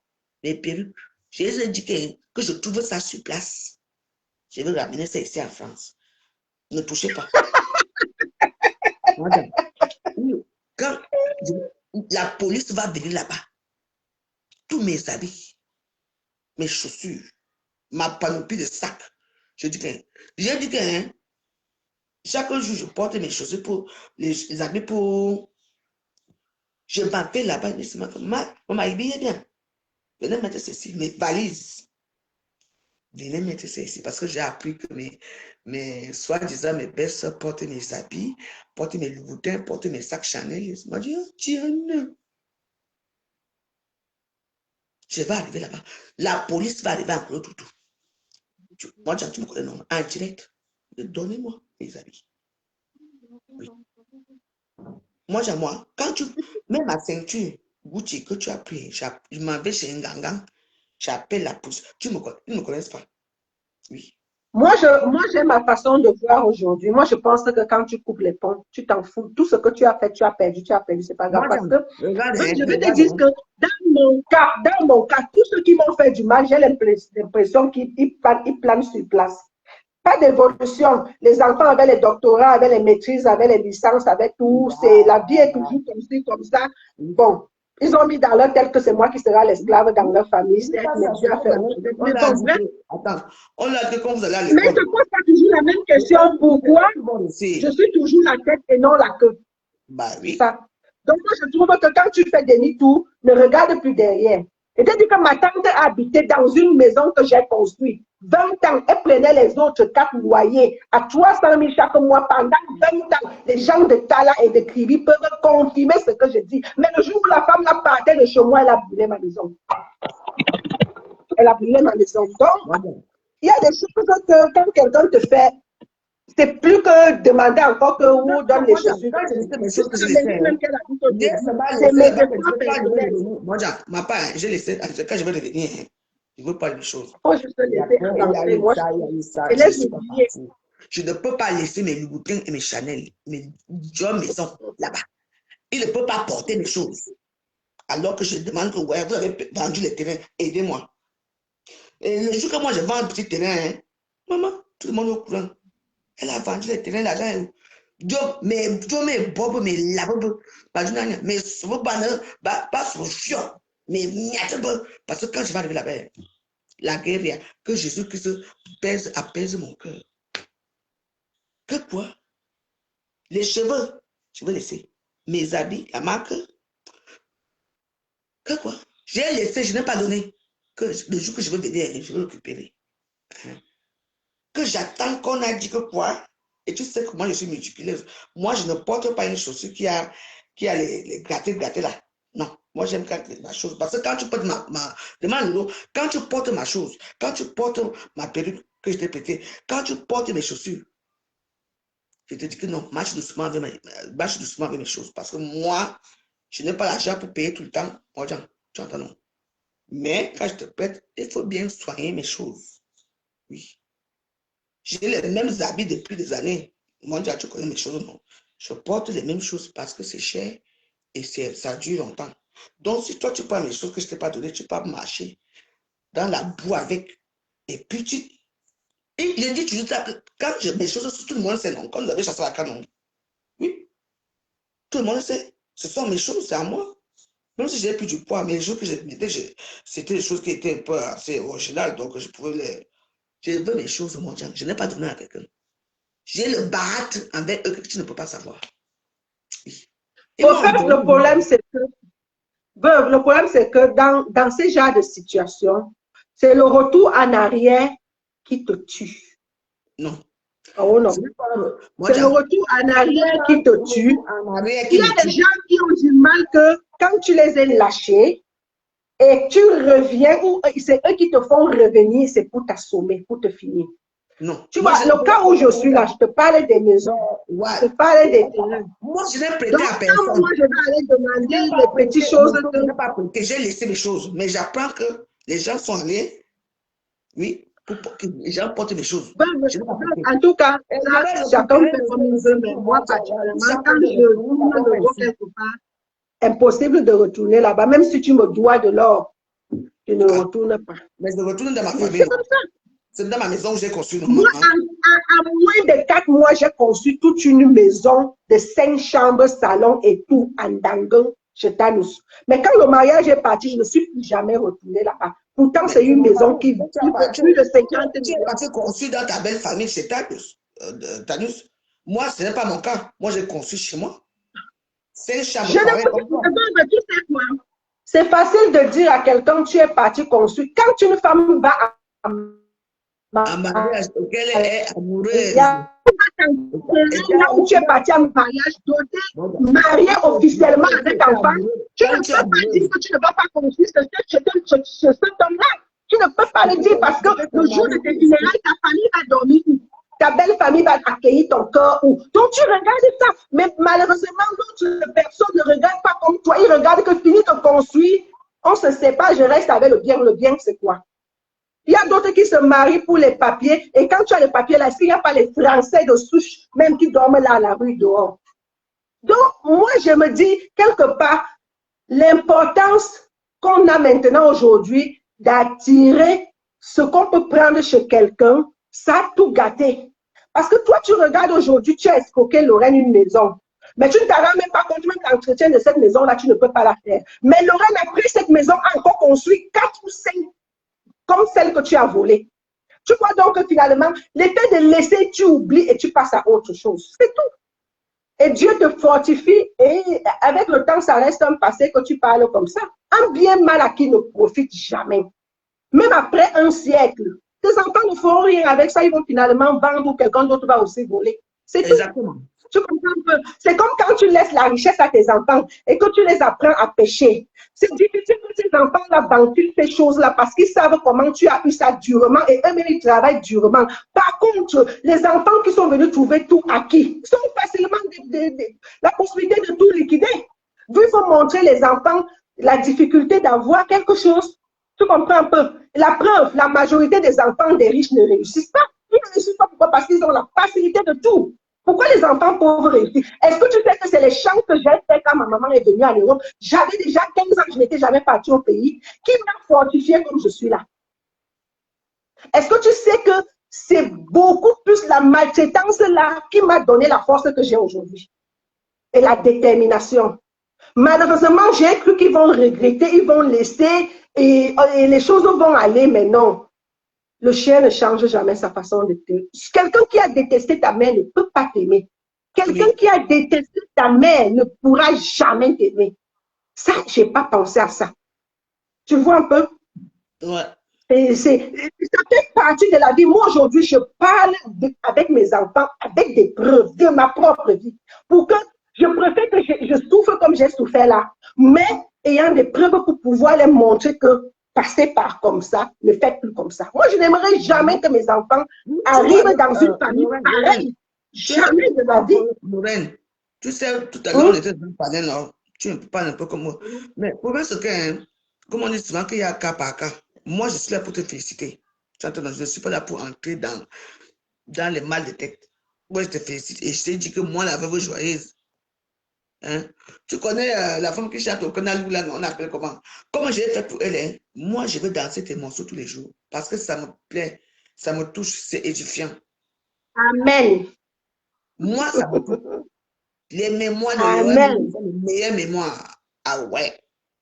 mes perruques, je les ai dit que je trouve ça sur place. Je vais ramener ça ici en France. Ne touchez pas. Quand la police va venir là-bas, tous mes habits, mes chaussures, ma panoplie de sacs, j'ai dit que hein, chaque jour, je porte mes chaussures pour les habits pour... Je m'appelle là-bas, je dis, maman, habillez bien. Venez mettre ceci, mes valises. Venez mettre ceci, parce que j'ai appris que mes soi-disant, mes belles-sœurs portent mes habits, portent mes louboutins, portent mes sacs Chanel. Je me dis, oh, tiens, je vais arriver là-bas. La police va arriver en Claude Toutou. Moi, tu me connais, non, en direct. Donnez-moi mes habits. Oui. Moi, quand tu mets ma ceinture Gucci que tu as pris, je m'en vais chez un gangan, j'appelle la police. Ils ne me connaissent pas. Oui. Moi, j'ai ma façon de voir aujourd'hui. Moi, je pense que quand tu coupes les ponts, tu t'en fous. Tout ce que tu as fait, tu as perdu, c'est pas grave. Parce que je vais te dire que dans mon cas, tous ceux qui m'ont fait du mal, j'ai l'impression qu'ils planent sur place. Pas d'évolution. Les enfants avaient les doctorats, avaient les maîtrises, avaient les licences, avaient tout. La vie est toujours comme ci, comme ça. Bon, Ils ont mis dans leur tête que c'est moi qui serai l'esclave dans leur famille. C'est Attends, on l'a dit quand vous allez à l'école. Mais je pose pas toujours la même question. Pourquoi je suis toujours la tête et non la queue? Bah oui. Ça. Donc, moi, je trouve que quand tu fais demi-tour, ne regarde plus derrière. Et tu dis que ma tante habitait dans une maison que j'ai construite. 20 ans, elle prenait les autres 4 loyers à 300 000 chaque mois pendant 20 ans. Les gens de Tala et de Kribi peuvent confirmer ce que je dis. Mais le jour où la femme là partait de chez moi, elle a brûlé ma maison. Elle a brûlé ma maison. Donc, il y a des choses que quand quelqu'un te fait, c'est plus que demander encore que vous donne les chaussures. Ma part, j'ai laissé, quand je vais revenir, je ne veux pas les choses. Oh, je ne peux pas laisser mes Louboutins et mes Chanel, mes Dior maison là-bas. Il ne peut pas porter mes choses. Alors que je demande que ouais, vous avez vendu les terrains, aidez-moi. Et le jour que moi je vends un petit terrain, hein, maman, tout le monde est au courant. Elle a vendu les terrains là-bas. Mais bobo, mais la bobo, mais pas sur chiant, mais parce que quand je vais arriver là-bas, la guerre, que Jésus-Christ apaise mon cœur. Que quoi? Les cheveux, je vais laisser. Mes habits, la marque. Que quoi? J'ai laissé, je n'ai pas donné. Que le jour que je veux venir, je vais récupérer. Que j'attends qu'on a dit que quoi? Et tu sais que moi, je suis multiplileuse. Moi, je ne porte pas une chaussure qui a les grattés là. Non, moi, j'aime quand ma chose. Parce que quand tu portes quand tu portes ma chose, quand tu portes ma perruque que je t'ai pété, quand tu portes mes chaussures, je te dis que non, marche doucement avec mes choses. Parce que moi, je n'ai pas l'argent pour payer tout le temps. Moi, tu entends, non? Mais quand je te prête, il faut bien soigner mes choses. Oui. J'ai les mêmes habits depuis des années. Moi, tu connais mes choses, non? Je porte les mêmes choses parce que c'est cher et ça dure longtemps. Donc, si toi, tu prends mes choses que je ne t'ai pas données, tu peux marcher dans la boue avec. Et puis, et je dis toujours ça, quand mes choses, tout le monde sait, non? Quand vous avez chassé la canon. Oui. Tout le monde sait. Ce sont mes choses, c'est à moi. Même si j'ai plus du poids, mais les choses que je mettais, c'était des choses qui étaient un peu assez originales, donc je pouvais les... Je veux mes choses, mon Dieu. Je n'ai pas donné à quelqu'un. J'ai le barat avec eux que tu ne peux pas savoir. Oui. En fait, le problème, c'est que dans ces genres de situations, c'est le retour en arrière qui te tue. Non. Oh non. C'est le retour en arrière qui te tue. Il y a des gens qui ont du mal que quand tu les as lâchés et tu reviens, ou c'est eux qui te font revenir, c'est pour t'assommer, pour te finir. Non. Tu vois, le cas où je suis là, je te parle des maisons, je te parle des terrains. Moi, je n'ai prêté à personne. Moi, je vais aller demander les petites choses. J'ai laissé mes choses, mais j'apprends que les gens sont allés, oui, pour que les gens portent mes choses. En tout cas, là, chacun fait comme il veut, mais moi, particulièrement, quand je retourne quelque part, impossible de retourner là-bas, même si tu me dois de l'or, je ne retourne pas. Mais je retourne dans ma famille. C'est dans ma maison où j'ai construit. Moi, en moins de 4 mois, j'ai construit toute une maison de 5 chambres, salon et tout en Dangan, chez Tanous. Mais quand le mariage est parti, je ne suis plus jamais retournée là-bas. Pourtant, c'est une maison qui vaut plus de 50 000. Tu as construit dans ta belle famille chez Tanous. Moi, ce n'est pas mon cas. Moi, j'ai construit chez moi. C'est chambres. C'est facile de dire à quelqu'un tu es parti construire. Quand une femme va un mariage auquel elle est amoureuse. Là où tu es parti en mariage, doté, marié officiellement avec enfant, tu ne peux pas dire que tu ne vas pas construire cet homme-là. Tu ne peux pas le dire parce que le jour de tes funérailles, ta famille va dormir où? Ta belle famille va accueillir ton cœur où? Donc tu regardes ça. Mais malheureusement, d'autres personnes ne regardent pas comme toi. Ils regardent que fini de construire, on se sépare, je reste avec le bien. Le bien, c'est quoi? Il y a d'autres qui se marient pour les papiers. Et quand tu as les papiers là, s'il n'y a pas les Français de souche, même qui dorment là à la rue dehors. Donc, moi, je me dis, quelque part, l'importance qu'on a maintenant aujourd'hui d'attirer ce qu'on peut prendre chez quelqu'un, ça a tout gâté. Parce que toi, tu regardes aujourd'hui, tu as escroqué Lorraine une maison. Mais tu ne t'en rends même pas compte, même l'entretien de cette maison-là, tu ne peux pas la faire. Mais Lorraine a pris cette maison, a encore construit 4 ou 5 comme celle que tu as volée. Tu vois donc que finalement, l'effet de laisser, tu oublies et tu passes à autre chose. C'est tout. Et Dieu te fortifie et avec le temps, ça reste un passé que tu parles comme ça. Un bien mal acquis ne profite jamais. Même après un siècle, tes enfants ne feront rien avec ça, ils vont finalement vendre ou quelqu'un d'autre va aussi voler. C'est tout. Exactement. Tu comprends un peu? C'est comme quand tu laisses la richesse à tes enfants et que tu les apprends à pêcher. C'est difficile que ces enfants-là banquent ces choses-là parce qu'ils savent comment tu as eu ça durement et eux-mêmes ils travaillent durement. Par contre, les enfants qui sont venus trouver tout acquis sont facilement la possibilité de tout liquider. Il faut montrer les enfants la difficulté d'avoir quelque chose. Tu comprends un peu? La preuve, la majorité des enfants des riches ne réussissent pas. Ils ne réussissent pas pourquoi? Parce qu'ils ont la facilité de tout. Pourquoi les enfants pauvres réussissent? Est-ce que tu sais que c'est les champs que j'ai fait quand ma maman est venue en Europe? J'avais déjà 15 ans, je n'étais jamais partie au pays, qui m'a fortifiée comme je suis là. Est-ce que tu sais que c'est beaucoup plus la maltraitance là qui m'a donné la force que j'ai aujourd'hui? Et la détermination. Malheureusement, j'ai cru qu'ils vont regretter, ils vont laisser et les choses vont aller, mais non. Le chien ne change jamais sa façon de t'aimer. Quelqu'un qui a détesté ta mère ne peut pas t'aimer. Quelqu'un qui a détesté ta mère ne pourra jamais t'aimer. Ça, je n'ai pas pensé à ça. Tu vois un peu? Ouais. Ça fait partie de la vie. Moi, aujourd'hui, je parle avec mes enfants, avec des preuves de ma propre vie. Pour que je préfère que je souffre comme j'ai souffert là, mais ayant des preuves pour pouvoir les montrer que passer par comme ça, ne faites plus comme ça. Moi, je n'aimerais jamais que mes enfants arrivent dans une famille pareille. Jamais de ma vie. Lorraine, tu sais, tout à l'heure, on était dans le panel, tu parles un peu comme moi. Mais le problème, c'est que, comme on dit souvent qu'il y a cas par cas, moi, je suis là pour te féliciter. Je ne suis pas là pour entrer dans les mal de tête. Moi, je te félicite et je t'ai dit que moi, la veuve joyeuse, hein? Tu connais la femme qui chante au canal, là, on appelle comment? Comment j'ai fait pour elle, hein? Moi, je veux danser tes morceaux tous les jours parce que ça me plaît, ça me touche, c'est édifiant. Amen. Moi, ça me touche. Les mémoires de Amen. sont les meilleures mémoires. Ah ouais.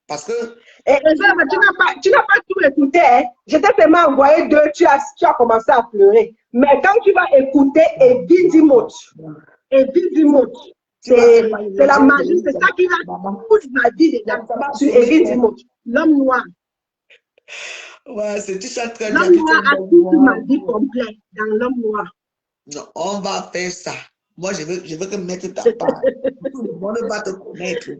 Parce que. Et tu n'as pas tout écouté. Hein? Je t'ai seulement envoyé 2, tu as commencé à pleurer. Mais quand tu vas écouter Evidimot, c'est la magie, c'est ça qui a toute ma vie déjà sur Evidimot, l'homme noir. Ouais, c'est tout ça très bien. L'homme noir a toute ma vie complète dans l'homme noir. Non, on va faire ça. Moi, je veux que mettre ta part. Tout le monde va te connaître.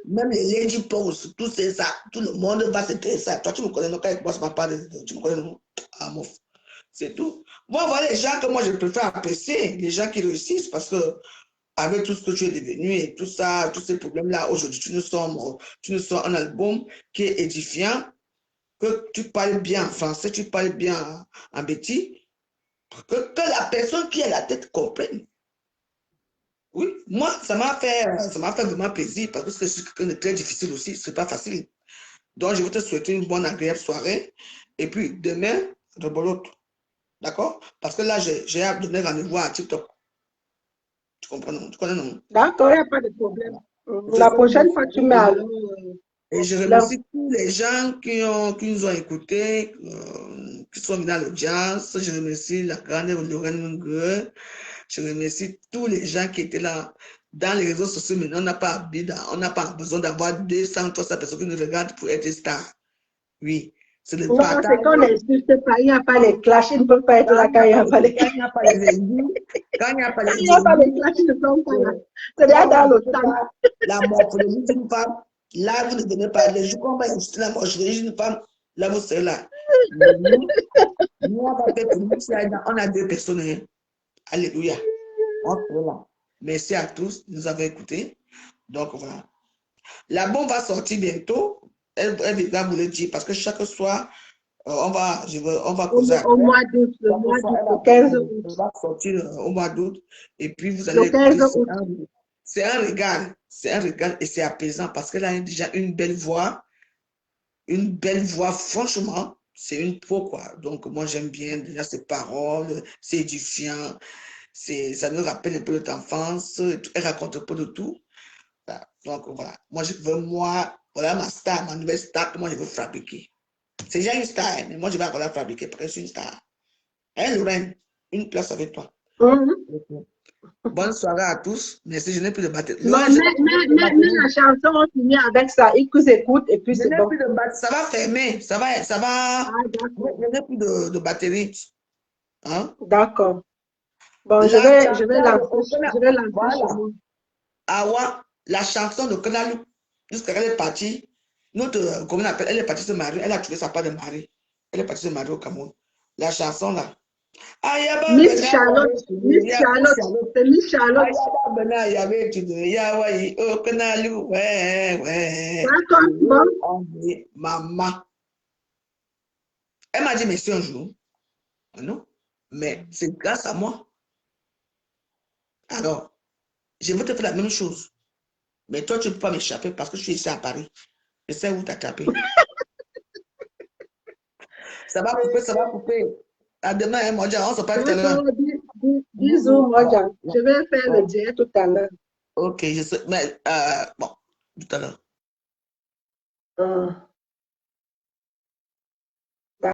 Même les lady pose, tout c'est ça. Tout le monde va se faire ça. Toi, tu me connais, non, quand moi, je m'en parle, tu me connais, non? Ah, mon. C'est tout. Moi, voilà les gens que moi, je préfère apprécier, les gens qui réussissent, parce que avec tout ce que tu es devenu et tout ça, tous ces problèmes-là, aujourd'hui, tu nous sors un album qui est édifiant, que tu parles bien en français, tu parles bien en bêtis, que la personne qui a la tête comprenne. Oui, moi, ça m'a fait vraiment plaisir parce que c'est quelqu'un de très difficile aussi, c'est pas facile. Donc, je vais te souhaiter une bonne, agréable soirée. Et puis, demain, rebolote. D'accord? Parce que là, j'ai à donner rendez-vous à TikTok. Tu comprends, non? Tu connais, non? D'accord, il n'y a pas de problème. La prochaine fois, tu mets à l'heure. Et je remercie tous les gens qui nous ont écoutés, qui sont venus à l'audience. Je remercie la grande Lorraine Mungue. Je remercie tous les gens qui étaient là dans les réseaux sociaux. Mais on n'a pas besoin d'avoir 200, 300 personnes qui nous regardent pour être stars. Oui, c'est le partage. C'est qu'on n'insulte pas, il n'y a pas les clashs, ils ne peuvent pas être là quand il n'y a pas les clashs. Quand il n'y a pas les ennemis, quand il n'y a pas les clashs, ils ne sont pas là. C'est déjà dans le temps. La morphologie d'une femme, là, vous ne venez pas. Les jours qu'on va insulter la morphologie d'une femme, là, vous serez là. Nous, on va faire pour nous, on a 2 personnes. Hein. Alléluia. On est là. Merci à tous de nous avoir écoutés. Donc, voilà. La bombe va sortir bientôt. Elle va vous le dire parce que chaque soir, on va causer. Au mois d'août, le 15 août. On va sortir au mois d'août. Et puis, vous allez. Le 15 août. C'est un régal. C'est un régal et c'est apaisant parce qu'elle a déjà une belle voix. Une belle voix, franchement, c'est une pro, quoi. Donc, moi, j'aime bien déjà ses paroles, c'est édifiant. ça nous rappelle un peu notre enfance. Elle raconte un peu de tout. Voilà. Donc, voilà. Moi, je veux, voilà ma star, ma nouvelle star que moi, je veux fabriquer. C'est déjà une star, mais moi, je vais encore la fabriquer parce que je suis une star. Hein, Lorraine, une place avec toi. Bonne soirée à tous. Merci, je n'ai plus de batterie. Non, mais la chanson, on finit avec ça. Ils écoutent et puis c'est bon. Ça va fermer. Ça va. Ah, Je n'ai plus de batterie. Hein? D'accord. Bon, je vais lancer Voilà. chez moi. Awa, la chanson de Kanalou, jusqu'à elle est partie, notre, comment on appelle, elle est partie se marier, elle a trouvé sa part de mari. Elle est partie se marier au Cameroun. La chanson là. Miss Charlotte, c'est Miss Charlotte. D'accord, bon. Maman. Elle m'a dit merci un jour. Non, mais c'est grâce à moi. Alors, je veux te faire la même chose. Mais toi, tu ne peux pas m'échapper parce que je suis ici à Paris. Je sais où t'attraper. Ça va couper. À demain, hein, Modja, on se parle tout à l'heure. Bisous, Modja. Je vais faire le direct tout à l'heure. Ok, je sais. Mais, bon, tout à l'heure.